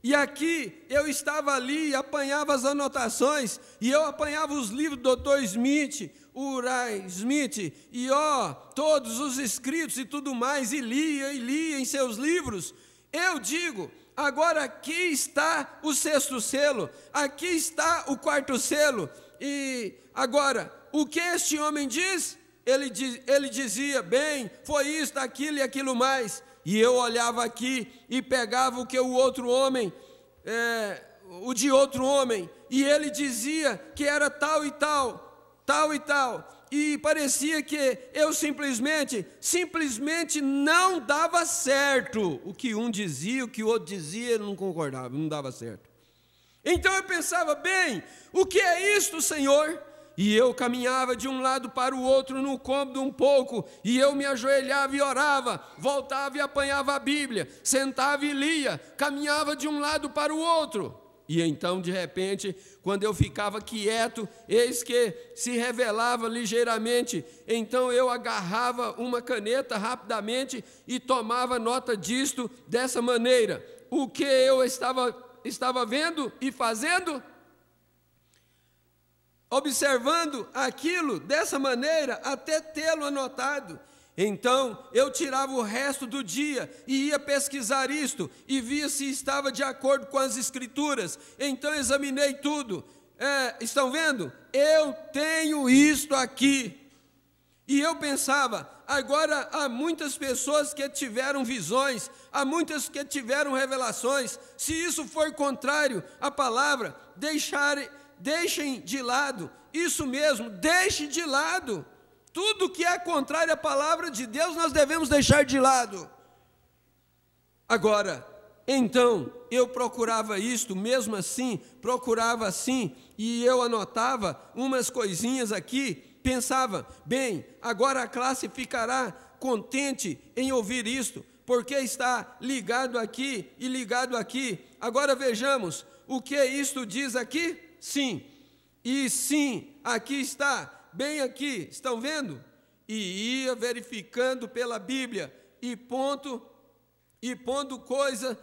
E aqui eu estava ali e apanhava as anotações, e eu apanhava os livros do Dr. Smith, Uriah Smith, e todos os escritos e tudo mais, e lia em seus livros. Eu digo, agora aqui está o 6º selo, aqui está o 4º selo, e agora, o que este homem diz? ele dizia, bem, foi isto, aquilo e aquilo mais. E eu olhava aqui e pegava o que o outro homem, o de outro homem, e ele dizia que era tal e tal, tal e tal. E parecia que eu simplesmente não dava certo. O que um dizia, o que o outro dizia, não concordava, não dava certo. Então eu pensava, bem, o que é isto, Senhor? E eu caminhava de um lado para o outro no cômodo um pouco, e eu me ajoelhava e orava, voltava e apanhava a Bíblia, sentava e lia, caminhava de um lado para o outro. E então, de repente, quando eu ficava quieto, eis que se revelava ligeiramente. Então eu agarrava uma caneta rapidamente e tomava nota disto dessa maneira. O que eu estava vendo e fazendo? Observando aquilo dessa maneira até tê-lo anotado. Então eu tirava o resto do dia e ia pesquisar isto e via se estava de acordo com as Escrituras. Então examinei tudo. Estão vendo? Eu tenho isto aqui. E eu pensava, agora há muitas pessoas que tiveram visões, há muitas que tiveram revelações. Se isso for contrário à palavra, deixem de lado. Isso mesmo, deixe de lado. Tudo que é contrário à palavra de Deus, nós devemos deixar de lado. Agora, então, eu procurava isto, mesmo assim, procurava assim, e eu anotava umas coisinhas aqui, pensava, bem, agora a classe ficará contente em ouvir isto, porque está ligado aqui e ligado aqui. Agora vejamos, o que isto diz aqui? Sim, e sim, aqui está. Bem aqui, estão vendo? E ia verificando pela Bíblia e pondo coisa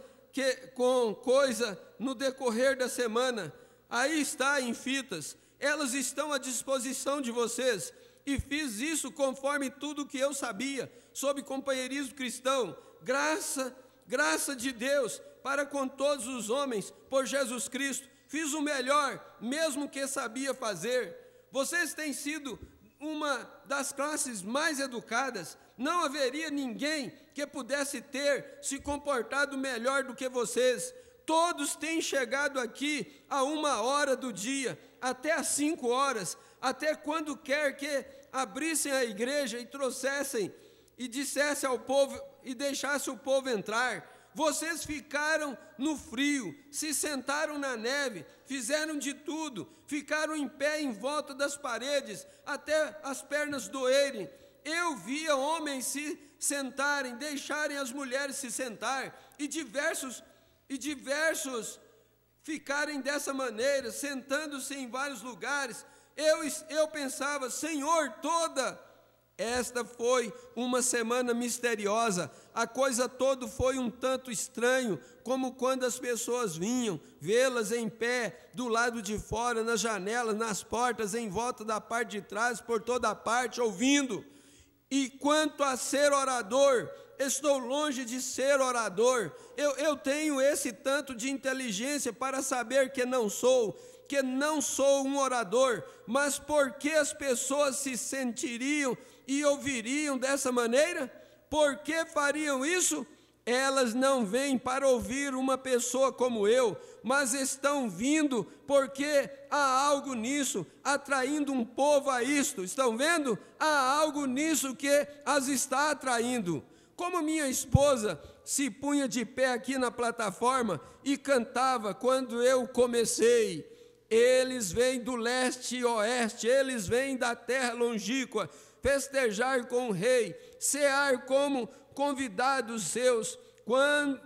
com coisa no decorrer da semana. Aí está em fitas, elas estão à disposição de vocês. E fiz isso conforme tudo que eu sabia sobre companheirismo cristão. Graça de Deus para com todos os homens por Jesus Cristo. Fiz o melhor, mesmo que sabia fazer. Vocês têm sido uma das classes mais educadas. Não haveria ninguém que pudesse ter se comportado melhor do que vocês. Todos têm chegado aqui a 1h do dia, até às 5 horas, até quando quer que abrissem a igreja e trouxessem e dissessem ao povo e deixassem o povo entrar. Vocês ficaram no frio, se sentaram na neve, fizeram de tudo, ficaram em pé em volta das paredes, até as pernas doerem. Eu via homens se sentarem, deixarem as mulheres se sentar, e diversos ficarem dessa maneira, sentando-se em vários lugares. Eu pensava, Senhor, esta foi uma semana misteriosa, a coisa toda foi um tanto estranho, como quando as pessoas vinham, vê-las em pé, do lado de fora, nas janelas, nas portas, em volta da parte de trás, por toda parte, ouvindo. E quanto a ser orador, estou longe de ser orador, eu tenho esse tanto de inteligência para saber que não sou um orador, mas por que as pessoas se sentiriam e ouviriam dessa maneira? Por que fariam isso? Elas não vêm para ouvir uma pessoa como eu, mas estão vindo porque há algo nisso, atraindo um povo a isto. Estão vendo? Há algo nisso que as está atraindo. Como minha esposa se punha de pé aqui na plataforma e cantava quando eu comecei. Eles vêm do leste e oeste, eles vêm da terra longínqua, festejar com o rei, cear como convidados seus.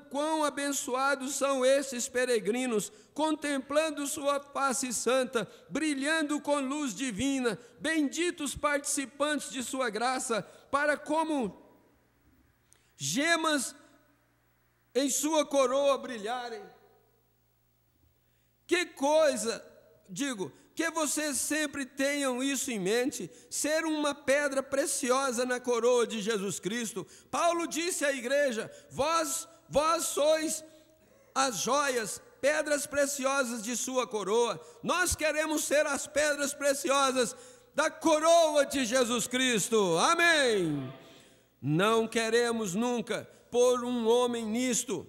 Quão abençoados são esses peregrinos, contemplando sua face santa, brilhando com luz divina, benditos participantes de sua graça, para como gemas em sua coroa brilharem. Que coisa, que vocês sempre tenham isso em mente, ser uma pedra preciosa na coroa de Jesus Cristo. Paulo disse à igreja, vós sois as joias, pedras preciosas de sua coroa. Nós queremos ser as pedras preciosas da coroa de Jesus Cristo. Amém. Não queremos nunca pôr um homem nisto.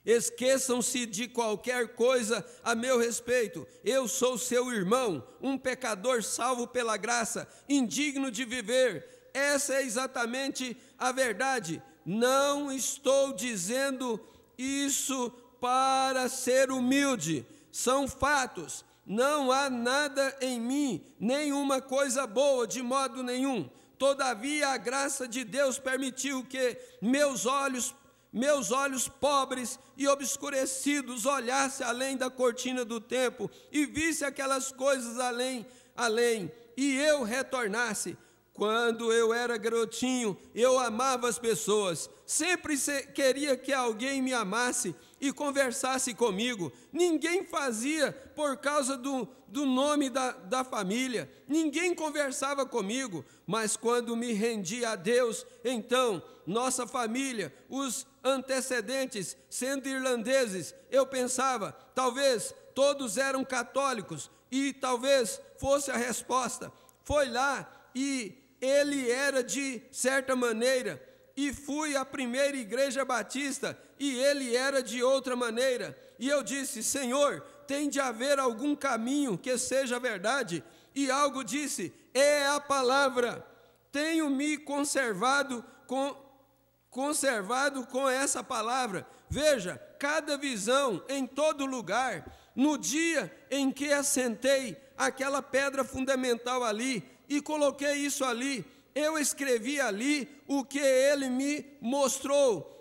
Esqueçam-se de qualquer coisa a meu respeito. Eu sou seu irmão, um pecador salvo pela graça, indigno de viver. Essa é exatamente a verdade. Não estou dizendo isso para ser humilde. São fatos. Não há nada em mim, nenhuma coisa boa, de modo nenhum. Todavia, a graça de Deus permitiu que meus olhos pobres e obscurecidos olhasse além da cortina do tempo e visse aquelas coisas além, e eu retornasse. Quando eu era garotinho, eu amava as pessoas, sempre queria que alguém me amasse e conversasse comigo. Ninguém fazia por causa do nome da família, ninguém conversava comigo, mas quando me rendi a Deus, então, nossa família, os antecedentes, sendo irlandeses, eu pensava, talvez todos eram católicos, e talvez fosse a resposta. Foi lá e ele era de certa maneira, e fui à primeira igreja batista, e ele era de outra maneira, e eu disse: Senhor, tem de haver algum caminho que seja verdade, e algo disse: é a palavra. Tenho me conservado com essa palavra. Veja, cada visão em todo lugar. No dia em que assentei aquela pedra fundamental ali e coloquei isso ali, eu escrevi ali o que ele me mostrou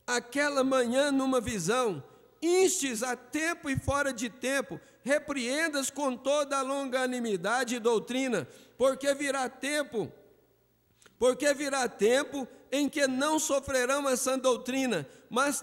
aquela manhã numa visão. Instes a tempo e fora de tempo, repreendas com toda a longanimidade e doutrina, porque virá tempo em que não sofrerão a sã doutrina, mas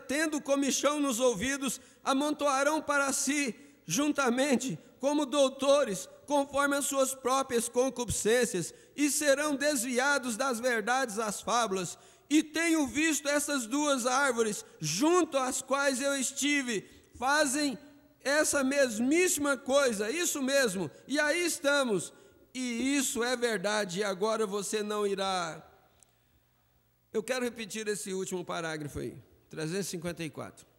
tendo comichão nos ouvidos, amontoarão para si juntamente como doutores, conforme as suas próprias concupiscências, e serão desviados das verdades às fábulas. E tenho visto essas duas árvores, junto às quais eu estive, fazem essa mesmíssima coisa, isso mesmo, e aí estamos, e isso é verdade, e agora você não irá. Eu quero repetir esse último parágrafo aí, 354.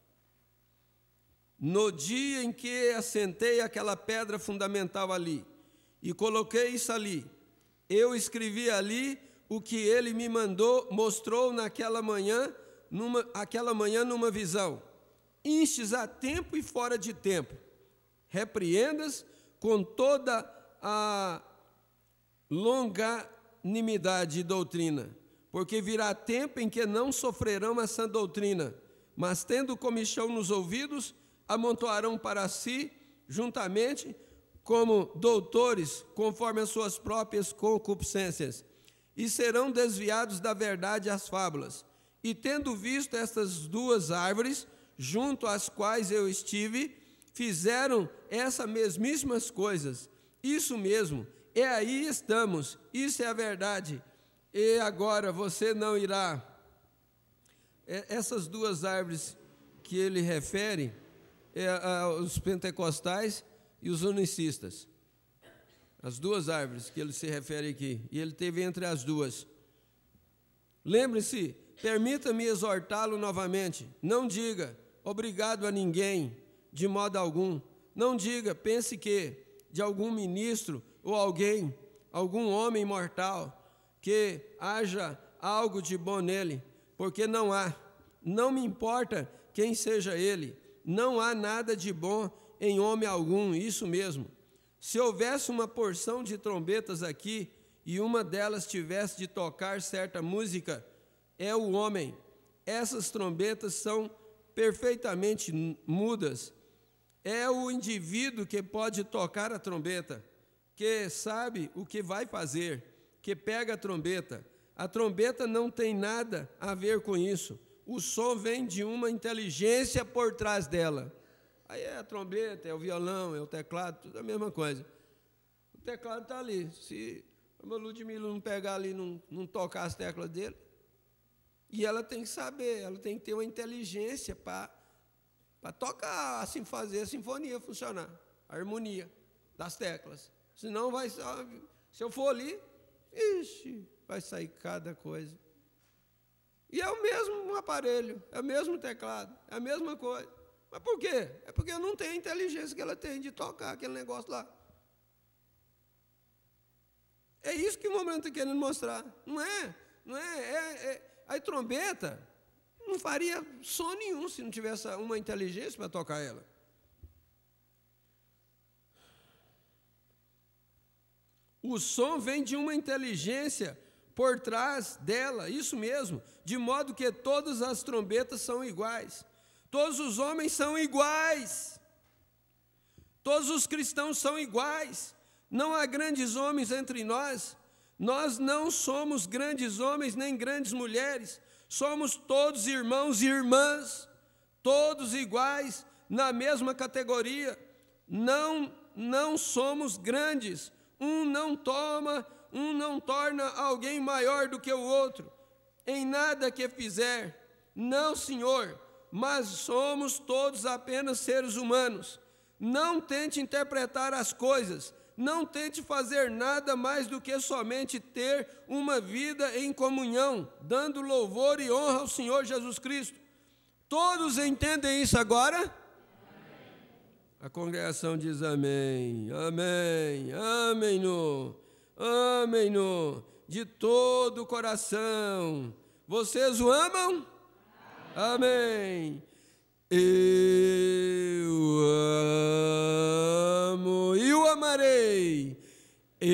No dia em que assentei aquela pedra fundamental ali, e coloquei isso ali, eu escrevi ali o que ele me mostrou naquela manhã, numa visão. Instes a tempo e fora de tempo, repreendas com toda a longanimidade e doutrina, porque virá tempo em que não sofrerão a sã doutrina, mas tendo comichão nos ouvidos, amontoarão para si, juntamente, como doutores, conforme as suas próprias concupiscências, e serão desviados da verdade às fábulas. E tendo visto estas duas árvores, junto às quais eu estive, fizeram essas mesmíssimas coisas. Isso mesmo, e aí estamos, isso é a verdade. E agora você não irá. Essas duas árvores que ele refere, os pentecostais e os unicistas. As duas árvores que ele se refere aqui, e ele teve entre as duas. Lembre-se, permita-me exortá-lo novamente, não diga obrigado a ninguém, de modo algum. Não diga, pense que, de algum ministro ou algum homem mortal, que haja algo de bom nele, porque não há. Não me importa quem seja ele, não há nada de bom em homem algum, isso mesmo. Se houvesse uma porção de trombetas aqui, e uma delas tivesse de tocar certa música, é o homem. Essas trombetas são perfeitamente mudas. É o indivíduo que pode tocar a trombeta, que sabe o que vai fazer, que pega a trombeta. A trombeta não tem nada a ver com isso. O som vem de uma inteligência por trás dela. Aí é a trombeta, é o violão, é o teclado, tudo a mesma coisa. O teclado está ali. Se a Ludmila não pegar ali, não tocar as teclas dele, e ela tem que saber, ela tem que ter uma inteligência para tocar, assim, fazer a sinfonia funcionar, a harmonia das teclas. Senão vai, se eu for ali, ixi, vai sair cada coisa. E é o mesmo aparelho, é o mesmo teclado, é a mesma coisa. Mas por quê? É porque eu não tenho a inteligência que ela tem de tocar aquele negócio lá. É isso que o momento está querendo mostrar. Não é. A trombeta não faria som nenhum se não tivesse uma inteligência para tocar ela. O som vem de uma inteligência por trás dela, isso mesmo, de modo que todas as trombetas são iguais. Todos os homens são iguais. Todos os cristãos são iguais. Não há grandes homens entre nós. Nós não somos grandes homens nem grandes mulheres. Somos todos irmãos e irmãs, todos iguais, na mesma categoria. Não somos grandes. Um não torna alguém maior do que o outro, em nada que fizer. Não, Senhor, mas somos todos apenas seres humanos. Não tente interpretar as coisas, não tente fazer nada mais do que somente ter uma vida em comunhão, dando louvor e honra ao Senhor Jesus Cristo. Todos entendem isso agora? Amém. A congregação diz amém, amém, amém-no, amém-no, de todo o coração. Vocês o amam? Amém. Eu amo e o amarei. Eu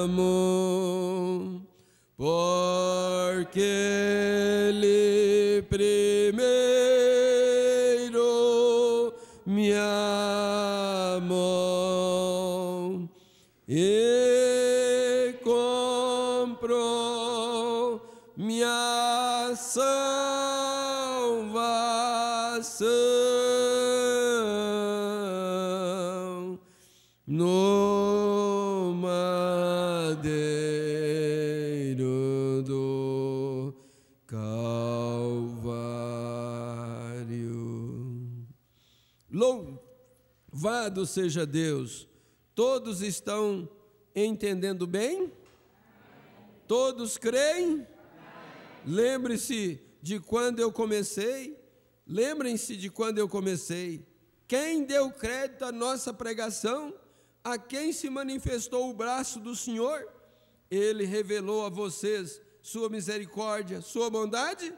amo, porque Ele primeiro me amou e comprou minha salvação no madeiro do Calvário. Louvado seja Deus. Todos estão entendendo bem? Todos creem? Lembre-se de quando eu comecei. Lembrem-se de quando eu comecei. Quem deu crédito à nossa pregação? A quem se manifestou o braço do Senhor? Ele revelou a vocês sua misericórdia, sua bondade?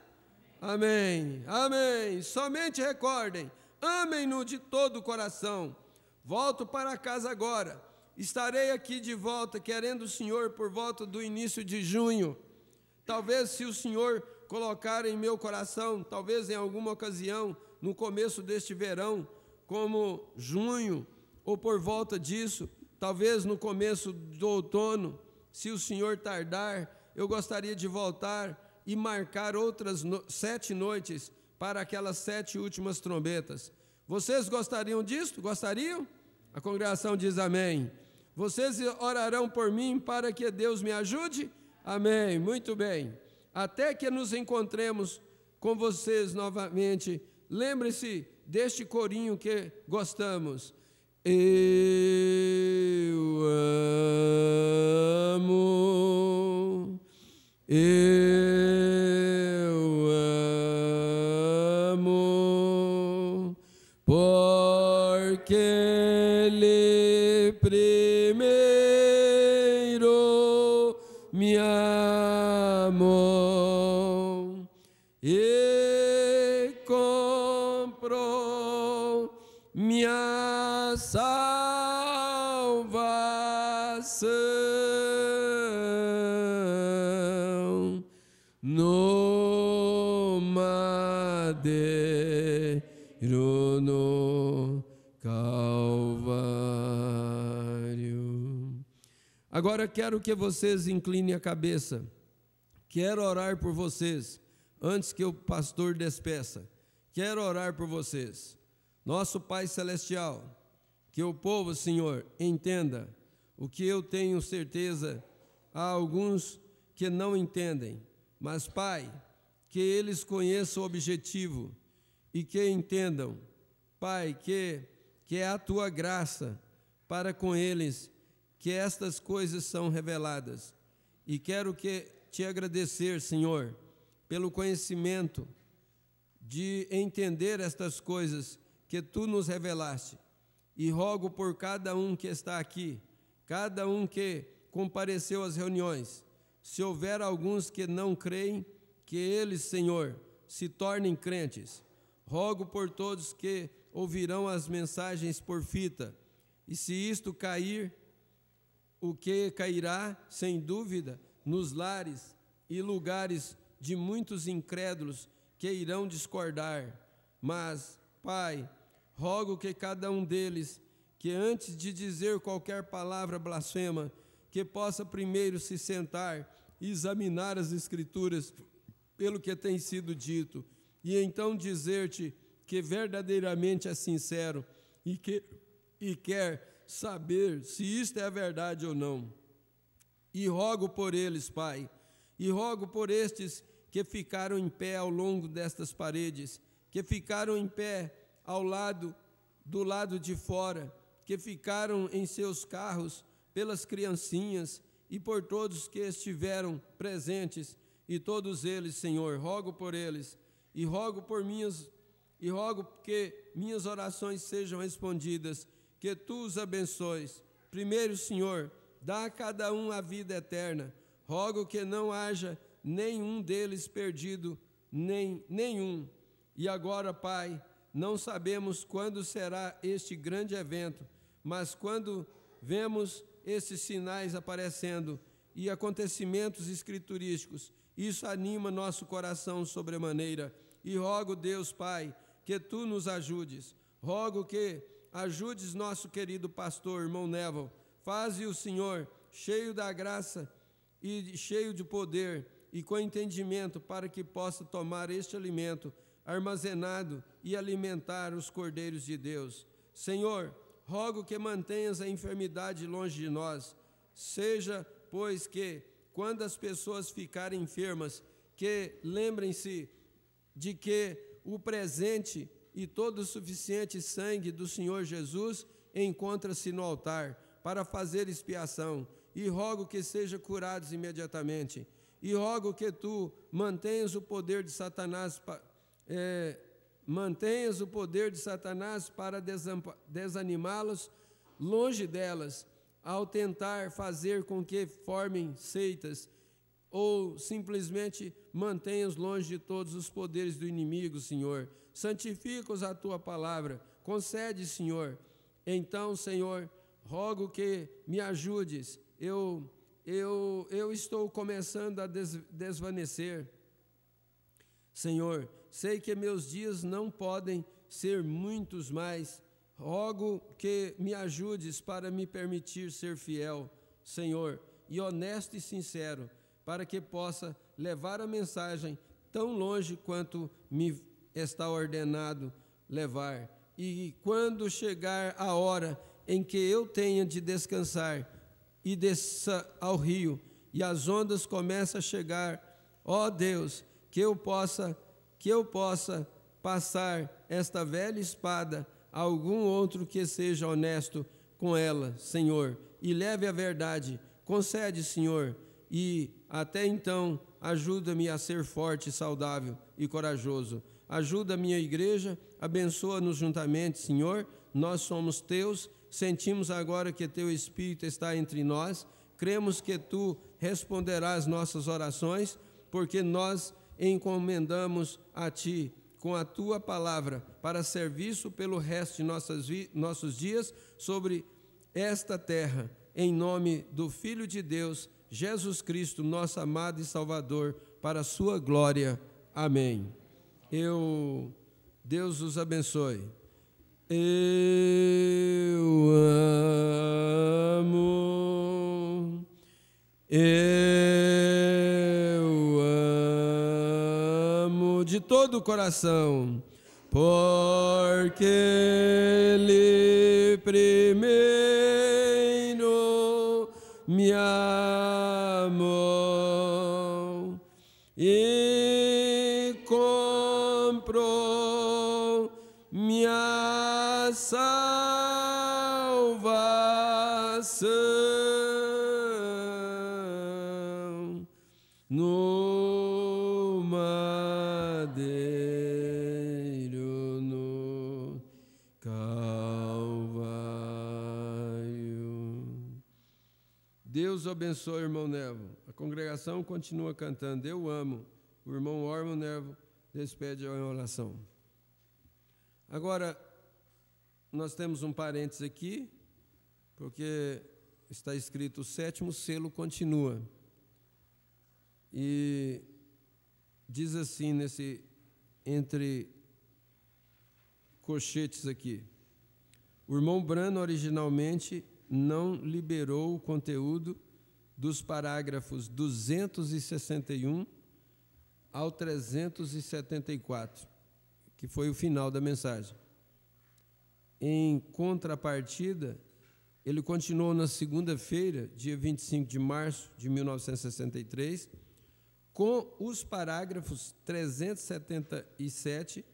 Amém, amém. Somente recordem, amem-no de todo o coração. Volto para casa agora. Estarei aqui de volta, querendo o Senhor, por volta do início de junho. Talvez, se o Senhor colocar em meu coração, talvez em alguma ocasião, no começo deste verão, como junho, ou por volta disso, talvez no começo do outono, se o Senhor tardar, eu gostaria de voltar e marcar outras 7 noites para aquelas 7 últimas trombetas. Vocês gostariam disso? Gostariam? A congregação diz amém. Vocês orarão por mim para que Deus me ajude? Amém, muito bem. Até que nos encontremos com vocês novamente, lembre-se deste corinho que gostamos. Eu amo, eu amo, porque Ele primeiro me amou e comprou minha salvação no madeiro no Calvário. Agora quero que vocês inclinem a cabeça. Quero orar por vocês, antes que o pastor despeça. Quero orar por vocês. Nosso Pai Celestial, que o povo, Senhor, entenda o que eu tenho certeza, há alguns que não entendem. Mas, Pai, que eles conheçam o objetivo e que entendam. Pai, que que é a tua graça para com eles, que estas coisas são reveladas. E quero te agradecer, Senhor, pelo conhecimento de entender estas coisas que tu nos revelaste. E rogo por cada um que está aqui, cada um que compareceu às reuniões, se houver alguns que não creem, que eles, Senhor, se tornem crentes. Rogo por todos que ouvirão as mensagens por fita, e se isto cair, o que cairá, sem dúvida, nos lares e lugares de muitos incrédulos que irão discordar. Mas, Pai, rogo que cada um deles, que antes de dizer qualquer palavra blasfema, que possa primeiro se sentar e examinar as Escrituras pelo que tem sido dito, e então dizer-te que verdadeiramente é sincero e quer saber se isto é a verdade ou não. E rogo por eles, Pai, e rogo por estes que ficaram em pé ao longo destas paredes, que ficaram em pé do lado de fora, que ficaram em seus carros, pelas criancinhas e por todos que estiveram presentes, e todos eles, Senhor, rogo por eles, e rogo que minhas orações sejam respondidas, que tu os abençoes. Primeiro, Senhor, dá a cada um a vida eterna. Rogo que não haja nenhum deles perdido, nenhum. E agora, Pai, não sabemos quando será este grande evento, mas quando vemos esses sinais aparecendo e acontecimentos escriturísticos, isso anima nosso coração sobremaneira. E rogo, Deus Pai, que tu nos ajudes. Rogo que ajudes nosso querido pastor, irmão Neville. Faze-o, Senhor, cheio da graça e cheio de poder e com entendimento, para que possa tomar este alimento armazenado e alimentar os cordeiros de Deus. Senhor, rogo que mantenhas a enfermidade longe de nós. Seja, pois, que quando as pessoas ficarem enfermas, que lembrem-se de que o presente e todo o suficiente sangue do Senhor Jesus encontra-se no altar para fazer expiação. E rogo que sejam curados imediatamente. E rogo que tu mantenhas o poder de Satanás para desanimá-los longe delas, ao tentar fazer com que formem seitas, ou simplesmente mantenha-os longe de todos os poderes do inimigo, Senhor. Santifica-os a tua palavra, concede, Senhor. Então, Senhor, rogo que me ajudes. Eu estou começando a desvanecer. Senhor, sei que meus dias não podem ser muitos mais. Rogo que me ajudes para me permitir ser fiel, Senhor, e honesto e sincero, para que possa levar a mensagem tão longe quanto me está ordenado levar. E quando chegar a hora em que eu tenha de descansar e desça ao rio, e as ondas começam a chegar, ó Deus, que eu possa passar esta velha espada a algum outro que seja honesto com ela, Senhor, e leve a verdade. Concede, Senhor, e até então ajuda-me a ser forte, saudável e corajoso. Ajuda a minha igreja, abençoa-nos juntamente, Senhor. Nós somos teus, sentimos agora que teu Espírito está entre nós, cremos que tu responderás nossas orações, porque nós encomendamos a ti com a tua palavra para serviço pelo resto de nossos dias sobre esta terra, em nome do Filho de Deus, Jesus Cristo, nosso amado e Salvador, para a sua glória. Amém. Deus os abençoe. Eu amo de todo o coração, porque Ele primeiro me amou e comprou minha salvação no madeiro, no Calvário. Deus abençoe o irmão Nevo. A congregação continua cantando Eu Amo. O irmão Ormo Nevo despede a oração. Agora, nós temos um parênteses aqui, porque está escrito: o 7º selo continua. E diz assim, entre colchetes aqui: o irmão Brano originalmente não liberou o conteúdo dos parágrafos 261 ao 374, que foi o final da mensagem. Em contrapartida, ele continuou na segunda-feira, dia 25 de março de 1963, com os parágrafos 377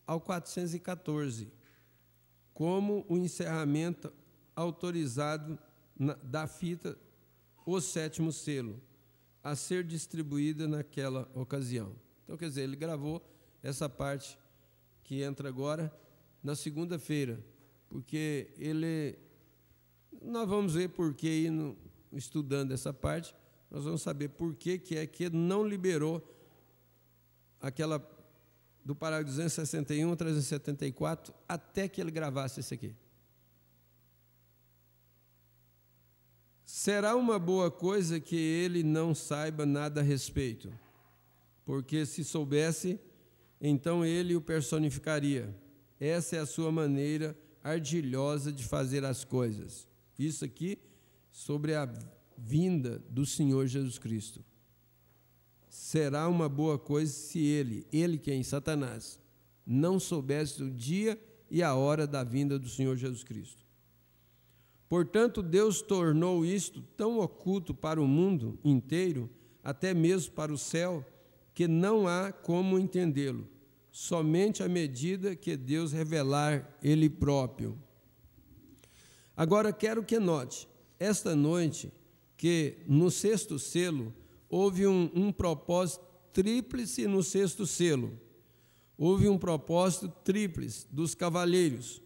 ao 414, como o encerramento autorizado da fita O 7º Selo, a ser distribuída naquela ocasião. Então, quer dizer, ele gravou essa parte que entra agora na segunda-feira, porque nós vamos ver por que, estudando essa parte, nós vamos saber por que é que não liberou aquela do parágrafo 261 a 374 até que ele gravasse esse aqui. Será uma boa coisa que ele não saiba nada a respeito, porque se soubesse, então ele o personificaria. Essa é a sua maneira ardilhosa de fazer as coisas. Isso aqui sobre a vinda do Senhor Jesus Cristo. Será uma boa coisa se ele quem? Satanás, não soubesse o dia e a hora da vinda do Senhor Jesus Cristo. Portanto, Deus tornou isto tão oculto para o mundo inteiro, até mesmo para o céu, que não há como entendê-lo, somente à medida que Deus revelar Ele próprio. Agora, quero que note, esta noite, que no 6º selo, houve um propósito tríplice no 6º selo. Houve um propósito tríplice dos cavaleiros.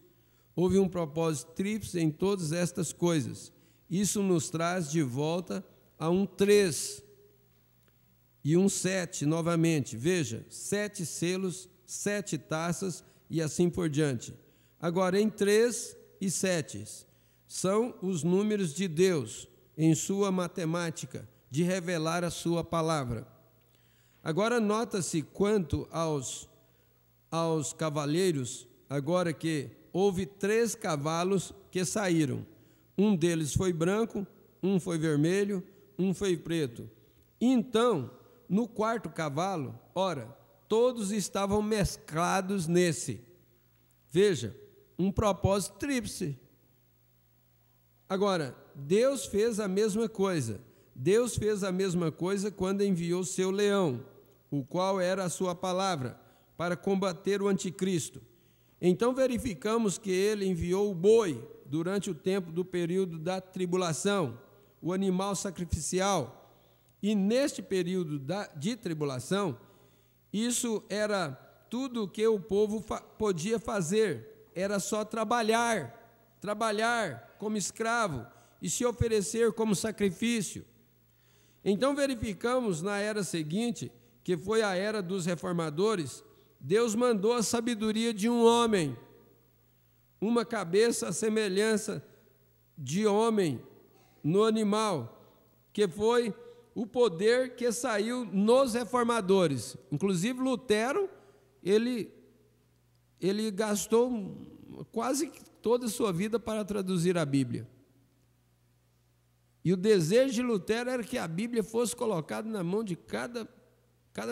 Houve um propósito tríplice em todas estas coisas. Isso nos traz de volta a um 3 e um 7 novamente. Veja, 7 selos, 7 taças e assim por diante. Agora, em 3 e 7 são os números de Deus em sua matemática de revelar a sua palavra. Agora, nota-se quanto aos cavaleiros, agora que houve 3 cavalos que saíram. Um deles foi branco, um foi vermelho, um foi preto. Então, no 4º cavalo, ora, todos estavam mesclados nesse. Veja, um propósito tríplice. Agora, Deus fez a mesma coisa. Deus fez a mesma coisa quando enviou seu leão, o qual era a sua palavra, para combater o anticristo. Então verificamos que ele enviou o boi durante o tempo do período da tribulação, o animal sacrificial. E neste período de tribulação, isso era tudo o que o povo podia fazer, era só trabalhar como escravo e se oferecer como sacrifício. Então verificamos na era seguinte, que foi a era dos reformadores, Deus mandou a sabedoria de um homem, uma cabeça à semelhança de homem no animal, que foi o poder que saiu nos reformadores. Inclusive Lutero, ele gastou quase toda a sua vida para traduzir a Bíblia. E o desejo de Lutero era que a Bíblia fosse colocada na mão de cada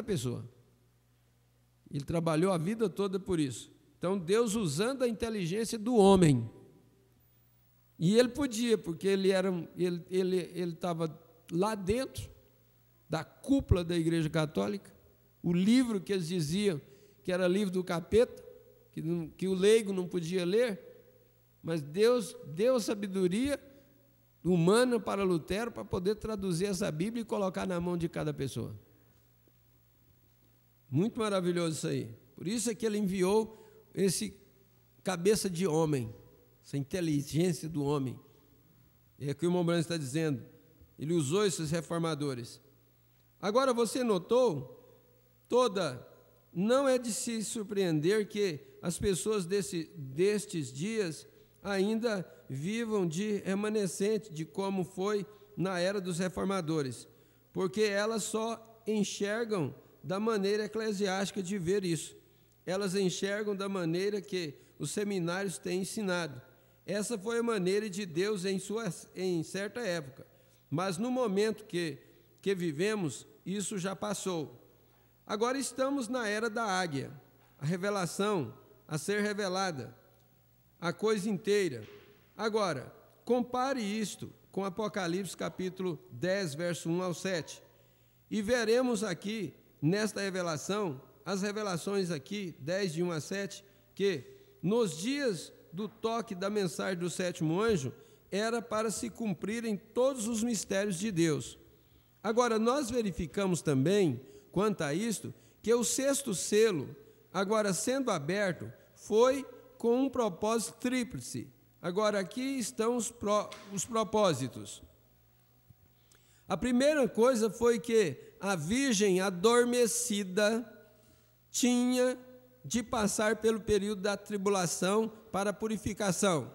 pessoa. Ele trabalhou a vida toda por isso. Então, Deus usando a inteligência do homem. E ele podia, porque ele estava lá dentro da cúpula da Igreja Católica, o livro que eles diziam que era livro do capeta, que o leigo não podia ler, mas Deus deu sabedoria humana para Lutero para poder traduzir essa Bíblia e colocar na mão de cada pessoa. Muito maravilhoso isso aí. Por isso é que ele enviou esse cabeça de homem, essa inteligência do homem. É o que o irmão Branham está dizendo. Ele usou esses reformadores. Agora, você notou, não é de se surpreender que as pessoas destes dias ainda vivam de remanescente de como foi na era dos reformadores, porque elas só enxergam da maneira eclesiástica de ver isso. Elas enxergam da maneira que os seminários têm ensinado. Essa foi a maneira de Deus em certa época, mas no momento que vivemos, isso já passou. Agora estamos na era da águia, a revelação a ser revelada, a coisa inteira. Agora, compare isto com Apocalipse capítulo 10, verso 1 ao 7, e veremos aqui, nesta revelação, as revelações aqui, 10, de 1 a 7, que nos dias do toque da mensagem do sétimo anjo, era para se cumprirem todos os mistérios de Deus. Agora, nós verificamos também, quanto a isto, que o sexto selo, agora sendo aberto, foi com um propósito tríplice. Agora, aqui estão os propósitos. A primeira coisa foi que a virgem adormecida tinha de passar pelo período da tribulação para a purificação.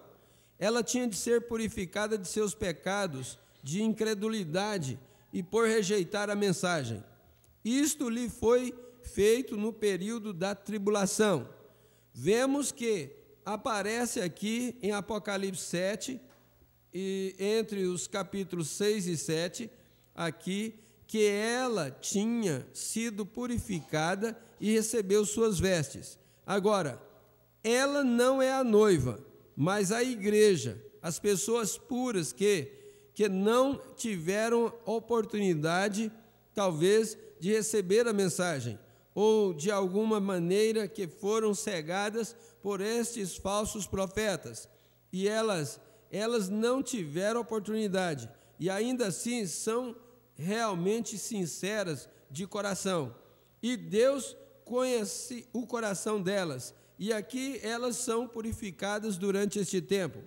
Ela tinha de ser purificada de seus pecados, de incredulidade e por rejeitar a mensagem. Isto lhe foi feito no período da tribulação. Vemos que aparece aqui em Apocalipse 7, e entre os capítulos 6 e 7, aqui, que ela tinha sido purificada e recebeu suas vestes. Agora, ela não é a noiva, mas a igreja, as pessoas puras que não tiveram oportunidade, talvez, de receber a mensagem, ou de alguma maneira que foram cegadas por estes falsos profetas, e elas não tiveram oportunidade, e ainda assim são realmente sinceras de coração, e Deus conhece o coração delas, e aqui elas são purificadas durante este tempo.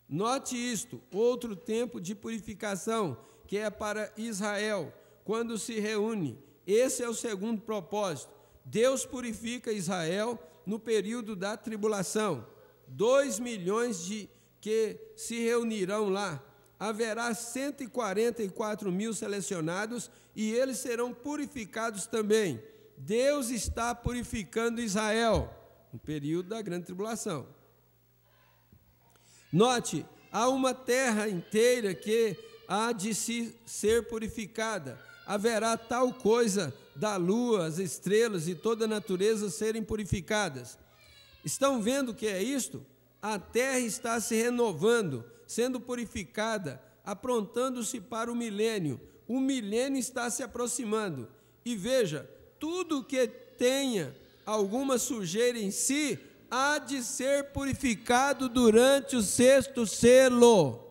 Note isto, outro tempo de purificação, que é para Israel, quando se reúne. Esse é o segundo propósito. Deus purifica Israel no período da tribulação. 2 milhões que se reunirão lá. Haverá 144 mil selecionados e eles serão purificados também. Deus está purificando Israel no período da grande tribulação. Note, há uma terra inteira que há de ser purificada. Haverá tal coisa da lua, as estrelas e toda a natureza serem purificadas. Estão vendo o que é isto? A terra está se renovando, sendo purificada, aprontando-se para o milênio. O milênio está se aproximando. E veja, tudo que tenha alguma sujeira em si, há de ser purificado durante o sexto selo.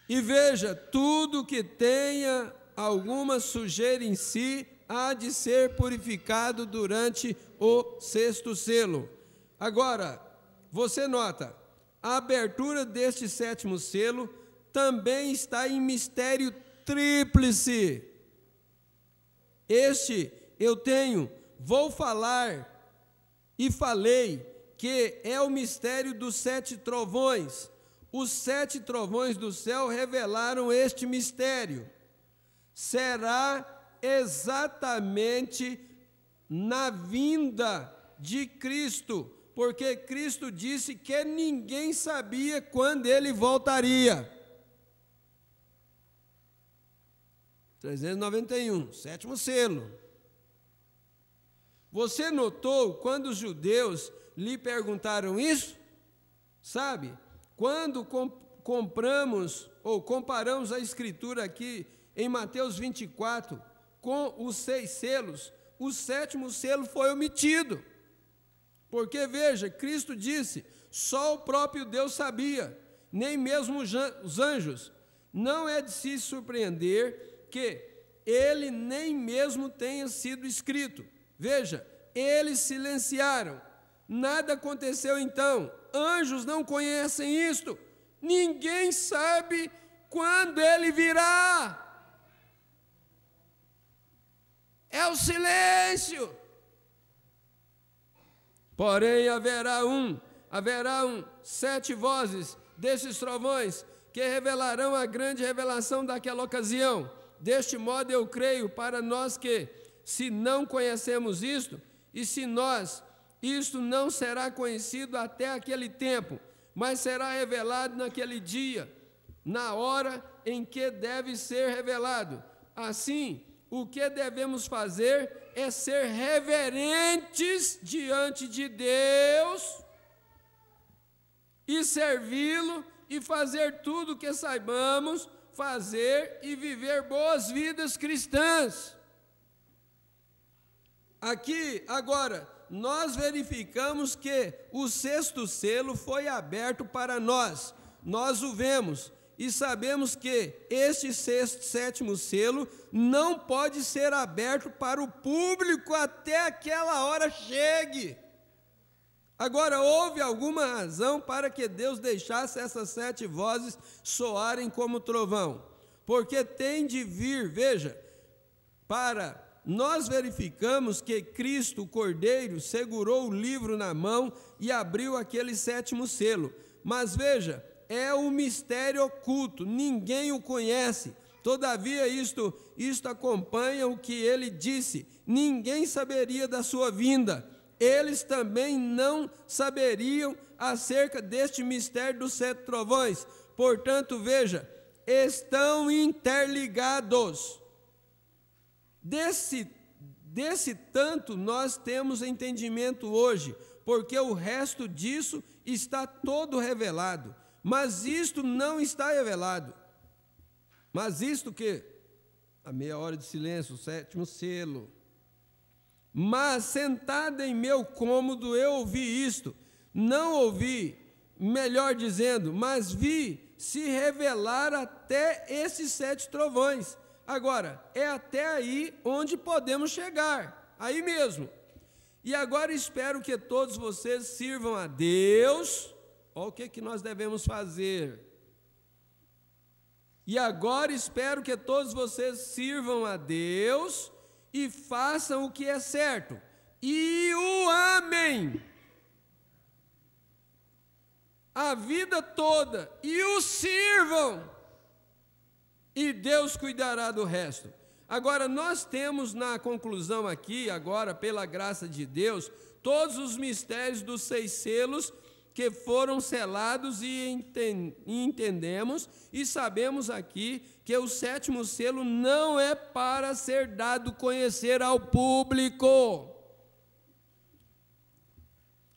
E veja, tudo que tenha alguma sujeira em si, há de ser purificado durante o sexto selo. Agora, você nota, a abertura deste sétimo selo também está em mistério tríplice. Vou falar e falei que é o mistério dos 7 trovões. Os 7 trovões do céu revelaram este mistério. Será exatamente na vinda de Cristo, porque Cristo disse que ninguém sabia quando ele voltaria. 391, sétimo selo. Você notou quando os judeus lhe perguntaram isso? Sabe, quando comparamos a escritura aqui em Mateus 24 com os 6 selos, o sétimo selo foi omitido. Porque, veja, Cristo disse, só o próprio Deus sabia, nem mesmo os anjos. Não é de se surpreender que ele nem mesmo tenha sido escrito. Veja, eles silenciaram. Nada aconteceu então. Anjos não conhecem isto. Ninguém sabe quando ele virá. É o silêncio. Porém, haverá 7 vozes desses trovões que revelarão a grande revelação daquela ocasião. Deste modo eu creio para nós que, se não conhecemos isto, e se isto não será conhecido até aquele tempo, mas será revelado naquele dia, na hora em que deve ser revelado. Assim, o que devemos fazer é ser reverentes diante de Deus e servi-lo e fazer tudo o que saibamos fazer e viver boas vidas cristãs. Aqui, agora, nós verificamos que o 6º selo foi aberto para nós. Nós o vemos e sabemos que este 7º selo não pode ser aberto para o público até aquela hora chegue. Agora, houve alguma razão para que Deus deixasse essas 7 vozes soarem como trovão? Porque tem de vir, veja, nós verificamos que Cristo, o Cordeiro, segurou o livro na mão e abriu aquele 7º selo. Mas veja, é um mistério oculto, ninguém o conhece. Todavia, isto acompanha o que ele disse: ninguém saberia da sua vinda. Eles também não saberiam acerca deste mistério dos 7 trovões. Portanto, veja, estão interligados. Desse tanto nós temos entendimento hoje, porque o resto disso está todo revelado. Mas isto não está revelado. Mas isto que? A meia hora de silêncio, o 7º selo. Mas sentado em meu cômodo eu ouvi isto. Não ouvi, melhor dizendo, mas vi se revelar até esses 7 trovões. Agora, é até aí onde podemos chegar, aí mesmo. E agora espero que todos vocês sirvam a Deus. Olha o que nós devemos fazer. E agora espero que todos vocês sirvam a Deus e façam o que é certo, e o amem a vida toda, e o sirvam, e Deus cuidará do resto. Agora, nós temos na conclusão aqui, agora, pela graça de Deus, todos os mistérios dos 6 selos que foram selados e entendemos e sabemos aqui que o 7º selo não é para ser dado conhecer ao público.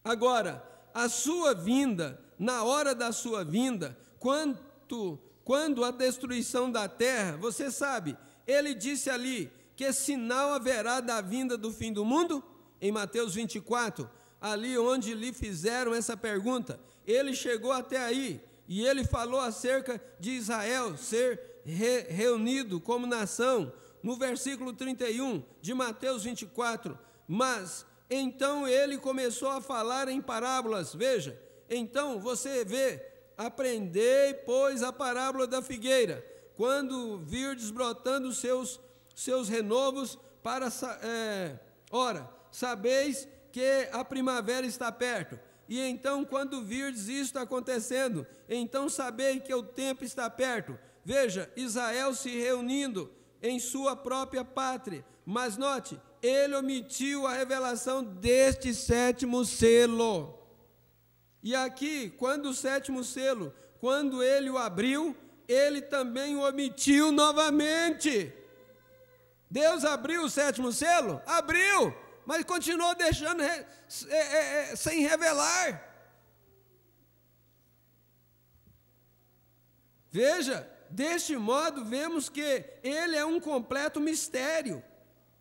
Agora, a sua vinda, na hora da sua vinda, quando a destruição da terra, você sabe, ele disse ali que sinal haverá da vinda do fim do mundo? Em Mateus 24, ali onde lhe fizeram essa pergunta, ele chegou até aí e ele falou acerca de Israel ser reunido como nação, no versículo 31 de Mateus 24, mas então ele começou a falar em parábolas. Veja, então você vê, aprendei, pois, a parábola da figueira, quando virdes brotando seus renovos, ora, sabeis que a primavera está perto. E então, quando virdes isto acontecendo, então sabei que o tempo está perto. Veja, Israel se reunindo em sua própria pátria. Mas note, ele omitiu a revelação deste 7º selo. E aqui, quando o 7º selo, quando ele o abriu, ele também o omitiu novamente. Deus abriu o 7º selo? Abriu, mas continuou deixando sem revelar. Veja, deste modo vemos que ele é um completo mistério.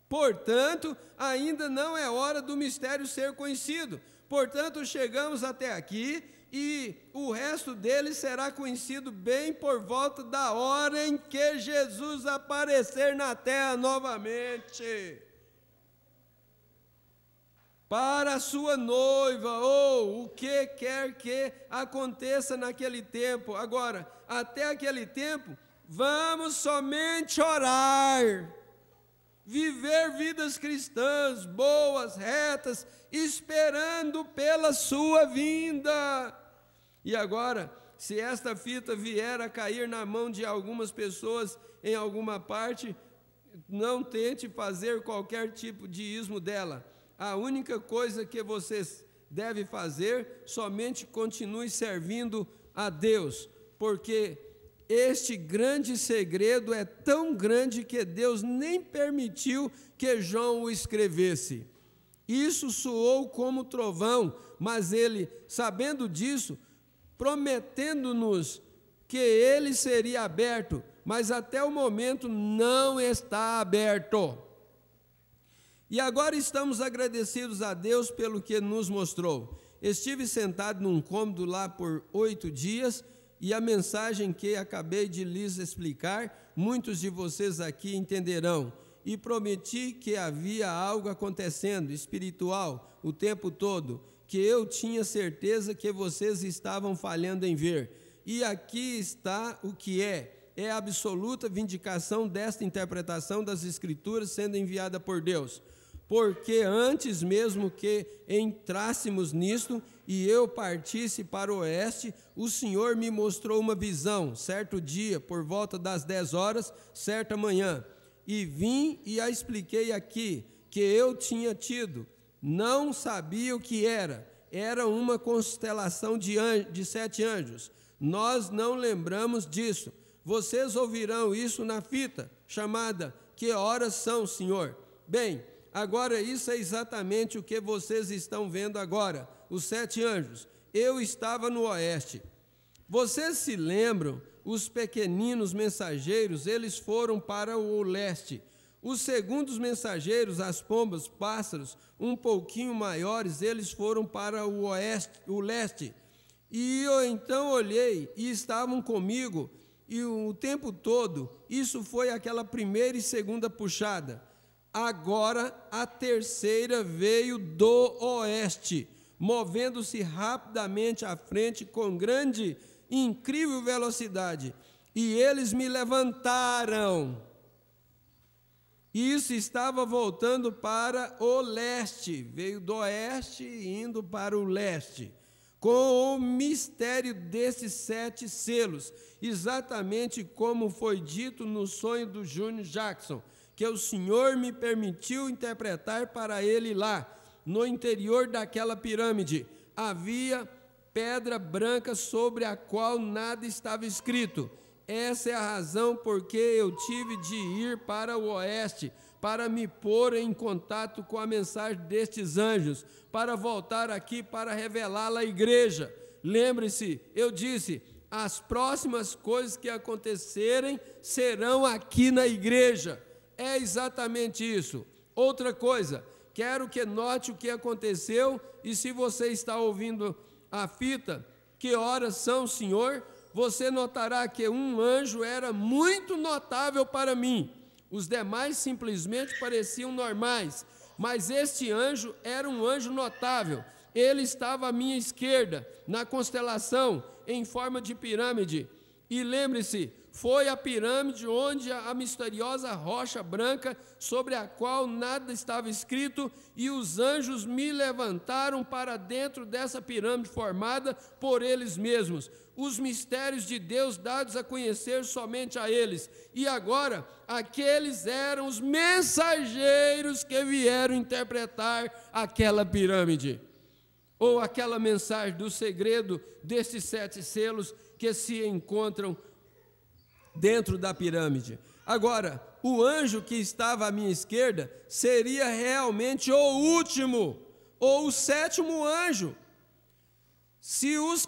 Portanto, ainda não é hora do mistério ser conhecido. Portanto, chegamos até aqui e o resto dele será conhecido bem por volta da hora em que Jesus aparecer na terra novamente para a sua noiva, ou o que quer que aconteça naquele tempo. Agora, até aquele tempo, vamos somente orar, viver vidas cristãs, boas, retas, esperando pela sua vinda. E agora, se esta fita vier a cair na mão de algumas pessoas em alguma parte, não tente fazer qualquer tipo de ismo dela. A única coisa que vocês devem fazer, somente continue servindo a Deus, porque este grande segredo é tão grande que Deus nem permitiu que João o escrevesse. Isso soou como trovão, mas ele, sabendo disso, prometendo-nos que ele seria aberto, mas até o momento não está aberto. E agora estamos agradecidos a Deus pelo que nos mostrou. Estive sentado num cômodo lá por 8 dias, e a mensagem que acabei de lhes explicar, muitos de vocês aqui entenderão. E prometi que havia algo acontecendo, espiritual, o tempo todo, que eu tinha certeza que vocês estavam falhando em ver. E aqui está o que é a absoluta vindicação desta interpretação das Escrituras sendo enviada por Deus. Porque antes mesmo que entrássemos nisto e eu partisse para o oeste, o Senhor me mostrou uma visão, certo dia, por volta das 10 horas, certa manhã, e vim e a expliquei aqui, que eu tinha tido, não sabia o que era uma constelação de 7 anjos, nós não lembramos disso, vocês ouvirão isso na fita, chamada, Que Horas São, Senhor? Bem, agora isso é exatamente o que vocês estão vendo agora, os 7 anjos. Eu estava no oeste. Vocês se lembram, os pequeninos mensageiros, eles foram para o leste. Os segundos mensageiros, as pombas, pássaros, um pouquinho maiores, eles foram para o leste. E eu então olhei e estavam comigo, e o tempo todo, isso foi aquela primeira e segunda puxada. Agora a terceira veio do oeste, movendo-se rapidamente à frente com grande e incrível velocidade. E eles me levantaram. Isso estava voltando para o leste, veio do oeste indo para o leste, com o mistério desses 7 selos, exatamente como foi dito no sonho do Júnior Jackson, que o Senhor me permitiu interpretar para ele lá, no interior daquela pirâmide. Havia pedra branca sobre a qual nada estava escrito. Essa é a razão porque eu tive de ir para o oeste, para me pôr em contato com a mensagem destes anjos, para voltar aqui para revelá-la à igreja. Lembre-se, eu disse, as próximas coisas que acontecerem serão aqui na igreja. É exatamente isso. Outra coisa, quero que note o que aconteceu, e se você está ouvindo a fita, Que Horas São, Senhor? Você notará que um anjo era muito notável para mim. Os demais simplesmente pareciam normais, mas este anjo era um anjo notável. Ele estava à minha esquerda, na constelação, em forma de pirâmide. E lembre-se, foi a pirâmide onde a misteriosa rocha branca, sobre a qual nada estava escrito, e os anjos me levantaram para dentro dessa pirâmide formada por eles mesmos. Os mistérios de Deus dados a conhecer somente a eles. E agora, aqueles eram os mensageiros que vieram interpretar aquela pirâmide, ou aquela mensagem do segredo desses 7 selos que se encontram dentro da pirâmide. Agora, o anjo que estava à minha esquerda seria realmente o último, ou o 7º anjo. Se os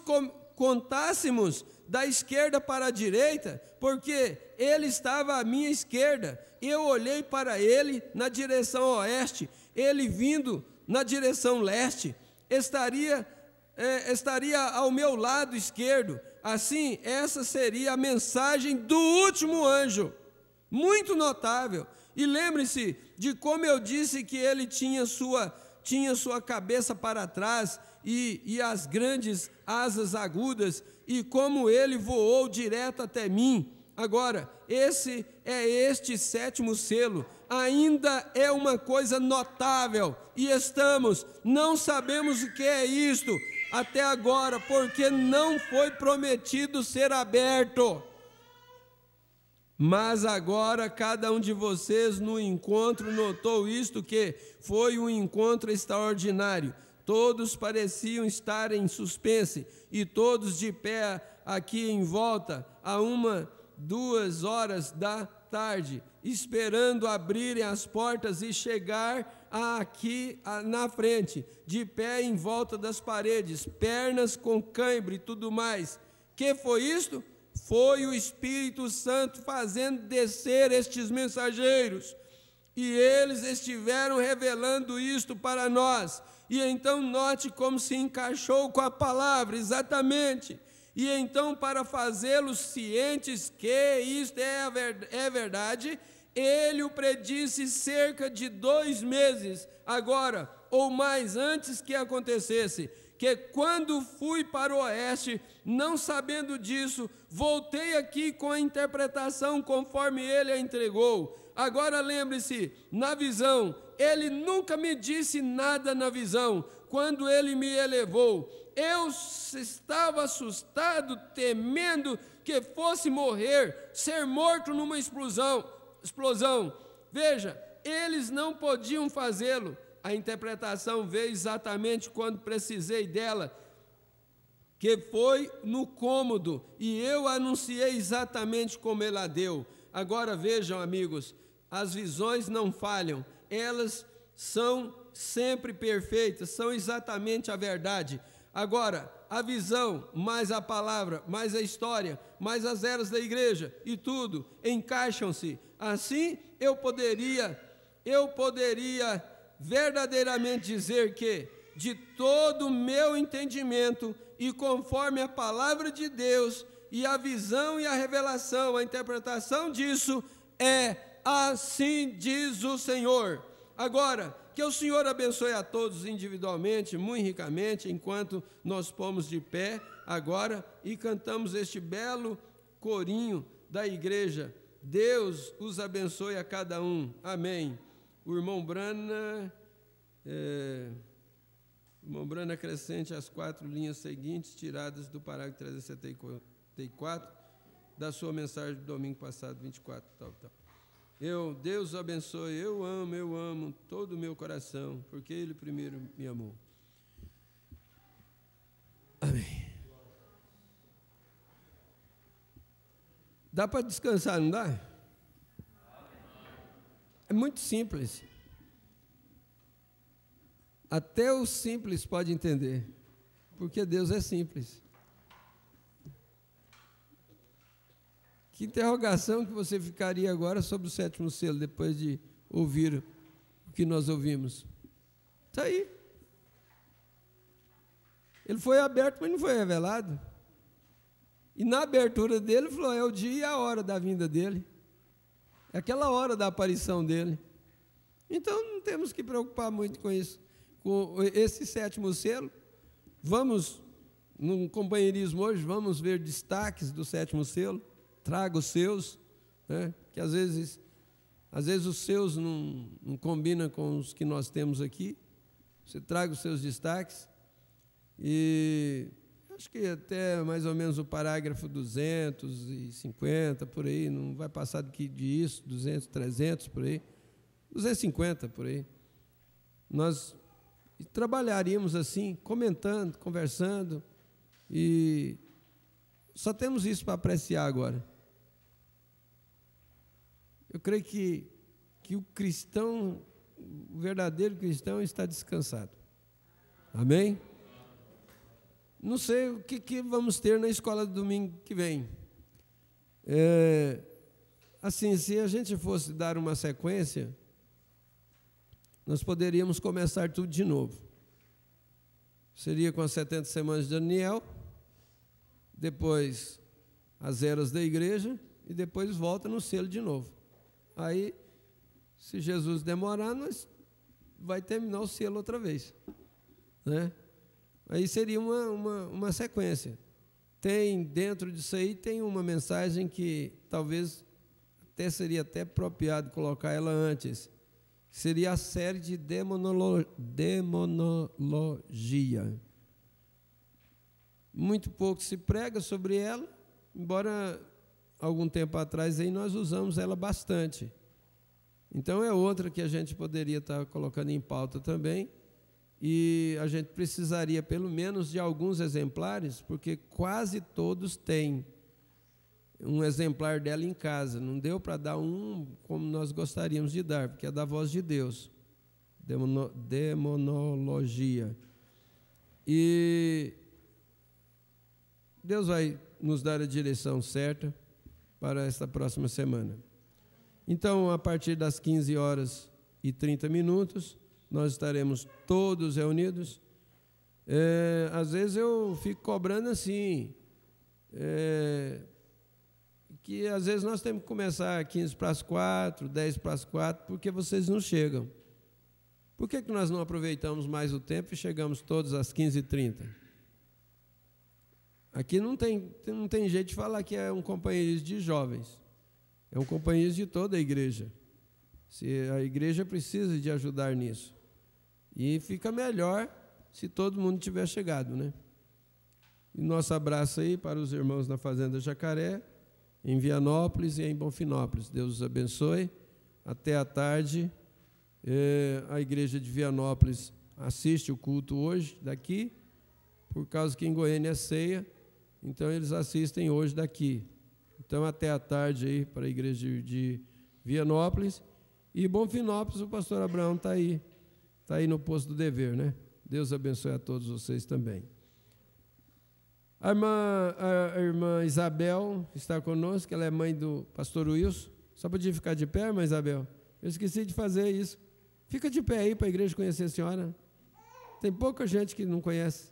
contássemos da esquerda para a direita, porque ele estava à minha esquerda. Eu olhei para ele na direção oeste, ele vindo na direção leste, estaria ao meu lado esquerdo. Assim, essa seria a mensagem do último anjo, muito notável. E lembre-se de como eu disse que ele tinha sua cabeça para trás e as grandes asas agudas, e como ele voou direto até mim. Agora, este sétimo selo ainda é uma coisa notável, e não sabemos o que é isto até agora, porque não foi prometido ser aberto. Mas agora cada um de vocês no encontro notou isto, que foi um encontro extraordinário. Todos pareciam estar em suspense, e todos de pé aqui em volta, a 2 horas da tarde, esperando abrirem as portas e chegar aqui na frente, de pé em volta das paredes, pernas com cãibra e tudo mais. Que foi isto? Foi o Espírito Santo fazendo descer estes mensageiros, e eles estiveram revelando isto para nós. E então note como se encaixou com a palavra, exatamente. E então, para fazê-los cientes que isto é verdade, ele o predisse cerca de 2 meses, agora, ou mais antes que acontecesse, que quando fui para o oeste, não sabendo disso, voltei aqui com a interpretação conforme ele a entregou. Agora lembre-se, na visão, ele nunca me disse nada na visão. Quando ele me elevou, eu estava assustado, temendo que fosse morrer, ser morto numa explosão. Veja, eles não podiam fazê-lo. A interpretação veio exatamente quando precisei dela, que foi no cômodo, e eu anunciei exatamente como ele a deu. Agora vejam, amigos, as visões não falham, elas são sempre perfeitas, são exatamente a verdade. Agora, a visão, mais a palavra, mais a história, mais as eras da igreja, e tudo, encaixam-se. Assim, eu poderia verdadeiramente dizer que, de todo o meu entendimento, e conforme a palavra de Deus, e a visão e a revelação, a interpretação disso, é assim diz o Senhor. Agora, que o Senhor abençoe a todos individualmente, muito ricamente, enquanto nós pomos de pé agora e cantamos este belo corinho da igreja. Deus os abençoe a cada um. Amém. O irmão Brana acrescente as 4 linhas seguintes, tiradas do parágrafo 374 da sua mensagem do domingo passado, 24, tal. Deus o abençoe, eu amo todo o meu coração, porque Ele primeiro me amou. Amém. Dá para descansar, não dá? É muito simples. Até o simples pode entender, porque Deus é simples. Que interrogação que você ficaria agora sobre o 7º selo, depois de ouvir o que nós ouvimos? Está aí. Ele foi aberto, mas não foi revelado. E na abertura dele, ele falou, é o dia e a hora da vinda dele. É aquela hora da aparição dele. Então, não temos que preocupar muito com isso. Com esse 7º selo, vamos, num companheirismo hoje, vamos ver destaques do 7º selo. Traga os seus, né? Que às vezes os seus não combinam com os que nós temos aqui. Você traga os seus destaques. E acho que até mais ou menos o parágrafo 250, por aí, não vai passar disso, 200, 300, por aí, 250, por aí. Nós trabalharíamos assim, comentando, conversando, e só temos isso para apreciar agora. Eu creio que o cristão, o verdadeiro cristão, está descansado. Amém? Não sei o que vamos ter na escola do domingo que vem. Assim, se a gente fosse dar uma sequência, nós poderíamos começar tudo de novo. Seria com as 70 semanas de Daniel, depois as eras da igreja, e depois volta no selo de novo. Aí, se Jesus demorar, nós vai terminar o selo outra vez, né? Aí seria uma sequência. Tem, dentro disso aí, tem uma mensagem que talvez seria até apropriado colocar ela antes. Seria a série de demonologia. Muito pouco se prega sobre ela, embora algum tempo atrás aí nós usamos ela bastante. Então é outra que a gente poderia estar colocando em pauta também, e a gente precisaria pelo menos de alguns exemplares, porque quase todos têm um exemplar dela em casa. Não deu para dar um como nós gostaríamos de dar, porque é da Voz de Deus, demonologia. E Deus vai nos dar a direção certa para esta próxima semana. Então, a partir das 15h30, nós estaremos todos reunidos. Às vezes eu fico cobrando assim, que às vezes nós temos que começar 15:45, 10:45, porque vocês não chegam. Por que nós não aproveitamos mais o tempo e chegamos todos às 15h30? Aqui não tem jeito de falar que é um companheirismo de jovens. É um companheirismo de toda a igreja. A igreja precisa de ajudar nisso. E fica melhor se todo mundo tiver chegado, né? E nosso abraço aí para os irmãos da Fazenda Jacaré, em Vianópolis e em Bonfinópolis. Deus os abençoe. Até à tarde. A igreja de Vianópolis assiste o culto hoje, daqui, por causa que em Goiânia é ceia, então eles assistem hoje daqui. Então, até à tarde aí para a igreja de Vianópolis. E Bonfinópolis, o pastor Abraão está aí no posto do dever, né? Deus abençoe a todos vocês também. A irmã Isabel está conosco, ela é mãe do pastor Wilson. Só podia ficar de pé, irmã Isabel? Eu esqueci de fazer isso. Fica de pé aí para a igreja conhecer a senhora. Tem pouca gente que não conhece,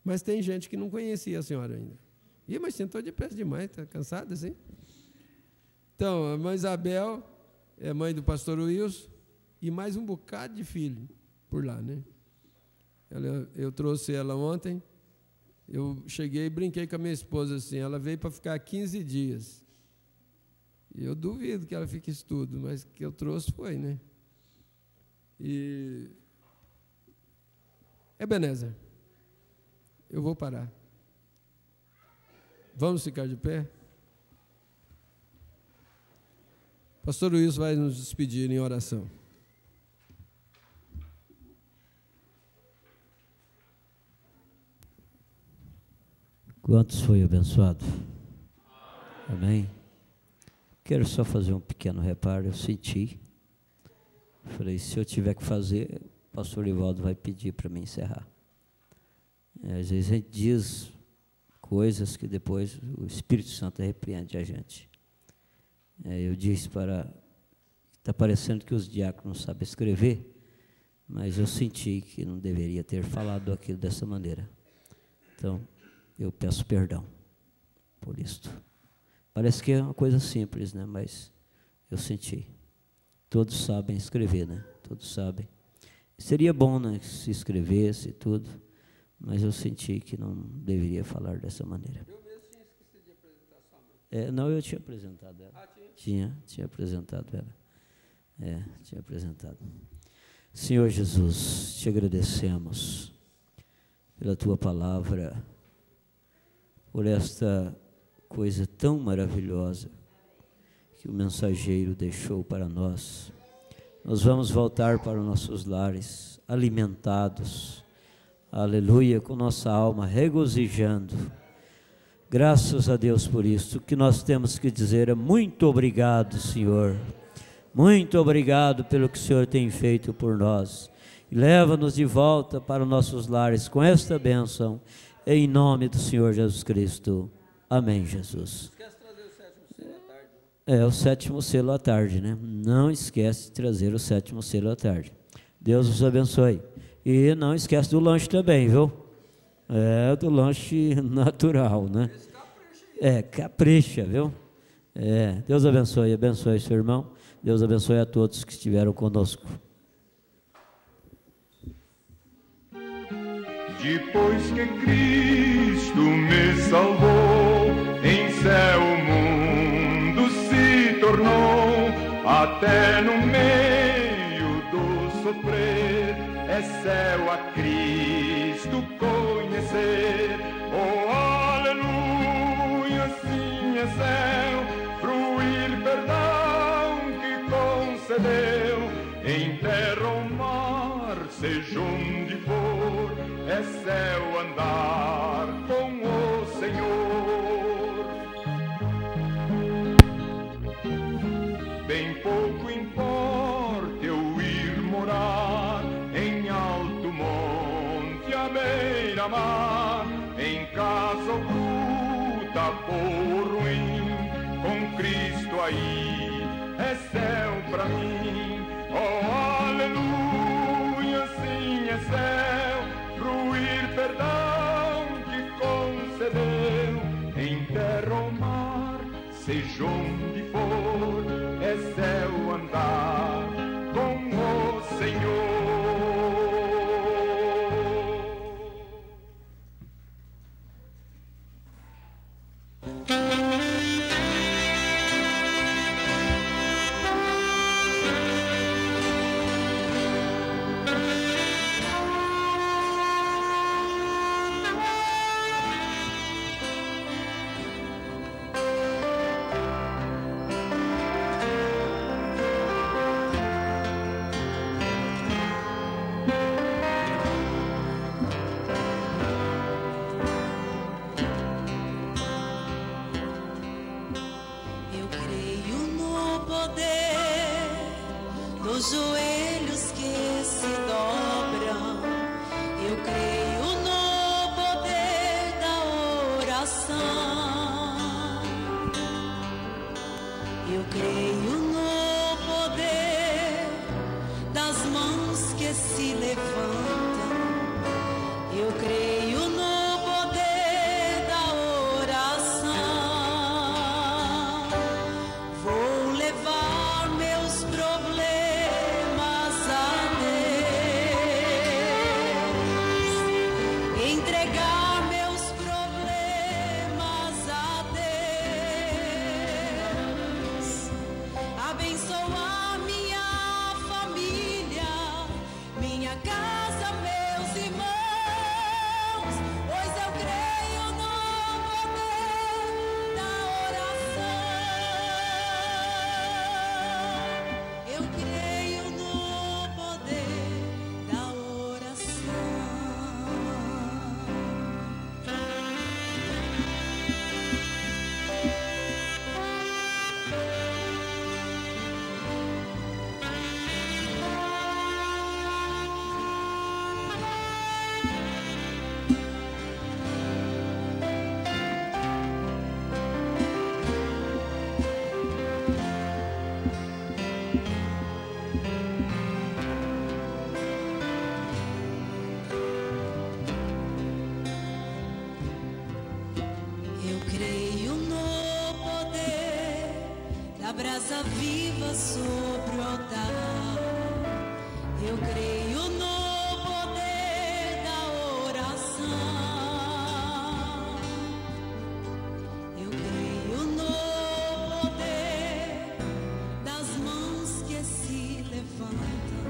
mas tem gente que não conhecia a senhora ainda. Mas sentou de pé demais, está cansada assim? Então, a irmã Isabel é mãe do pastor Wilson e mais um bocado de filho por lá, né? Eu trouxe ela ontem, eu cheguei e brinquei com a minha esposa assim, ela veio para ficar 15 dias. E eu duvido que ela fique isso tudo, mas o que eu trouxe foi, né? E Ebenezer, eu vou parar. Vamos ficar de pé? Pastor Luiz vai nos despedir em oração. Quantos foi abençoado? Amém? Quero só fazer um pequeno reparo. Eu senti. Falei, se eu tiver que fazer, o pastor Livaldo vai pedir para me encerrar. Às vezes a gente diz coisas que depois o Espírito Santo repreende a gente. Eu disse está parecendo que os diáconos não sabem escrever, mas eu senti que não deveria ter falado aquilo dessa maneira. Então, eu peço perdão por isto. Parece que é uma coisa simples, né? Mas eu senti. Todos sabem escrever, né? Todos sabem. Seria bom, né, se escrevesse tudo, mas eu senti que não deveria falar dessa maneira. Eu mesmo tinha esquecido de apresentar sua mãe. Não, eu tinha apresentado ela. Tinha apresentado ela. Tinha apresentado. Senhor Jesus, te agradecemos pela tua palavra, por esta coisa tão maravilhosa que o mensageiro deixou para nós. Nós vamos voltar para os nossos lares, alimentados, aleluia, com nossa alma regozijando. Graças a Deus por isso. O que nós temos que dizer é muito obrigado, Senhor. Muito obrigado pelo que o Senhor tem feito por nós. E leva-nos de volta para os nossos lares com esta bênção, em nome do Senhor Jesus Cristo. Amém, Jesus. Esquece de trazer o sétimo selo à tarde. É o sétimo selo à tarde, né? Não esquece de trazer o sétimo selo à tarde. Deus os abençoe. E não esquece do lanche também, viu? É, do lanche natural, né? Capricha, viu? Deus abençoe, abençoe seu irmão. Deus abençoe a todos que estiveram conosco. Depois que Cristo me salvou, em céu o mundo se tornou, até no meio do sofrer, é céu a Cristo conhecer. Oh, aleluia, sim é céu, fruir perdão que concedeu, em terra ou mar, seja onde for, é céu andar com o Senhor. Bem pouco importa eu ir morar em alto monte à beira-mar, em casa oculta, boa ou ruim, com Cristo aí é céu pra mim. Oh, aleluia, sim é céu, fruir perdão que concedeu, em terra ou mar, seja onde for, é céu andar com o Senhor. Os joelhos que se dobram, eu creio no poder da oração, eu creio no poder das mãos que se levantam, eu creio no poder da oração. Vou levar meus problemas brasa viva sobre o altar, eu creio no poder da oração, eu creio no poder das mãos que se levantam,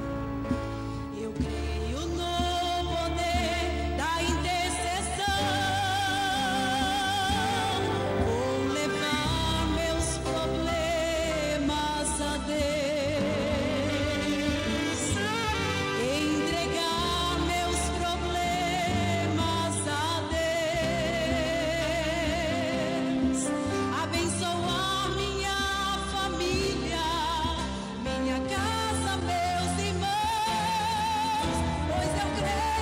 eu creio no poder da intercessão. Vou levar meus problemas a Deus, entregar meus problemas a Deus, abençoar minha família, minha casa, meus irmãos, pois eu creio.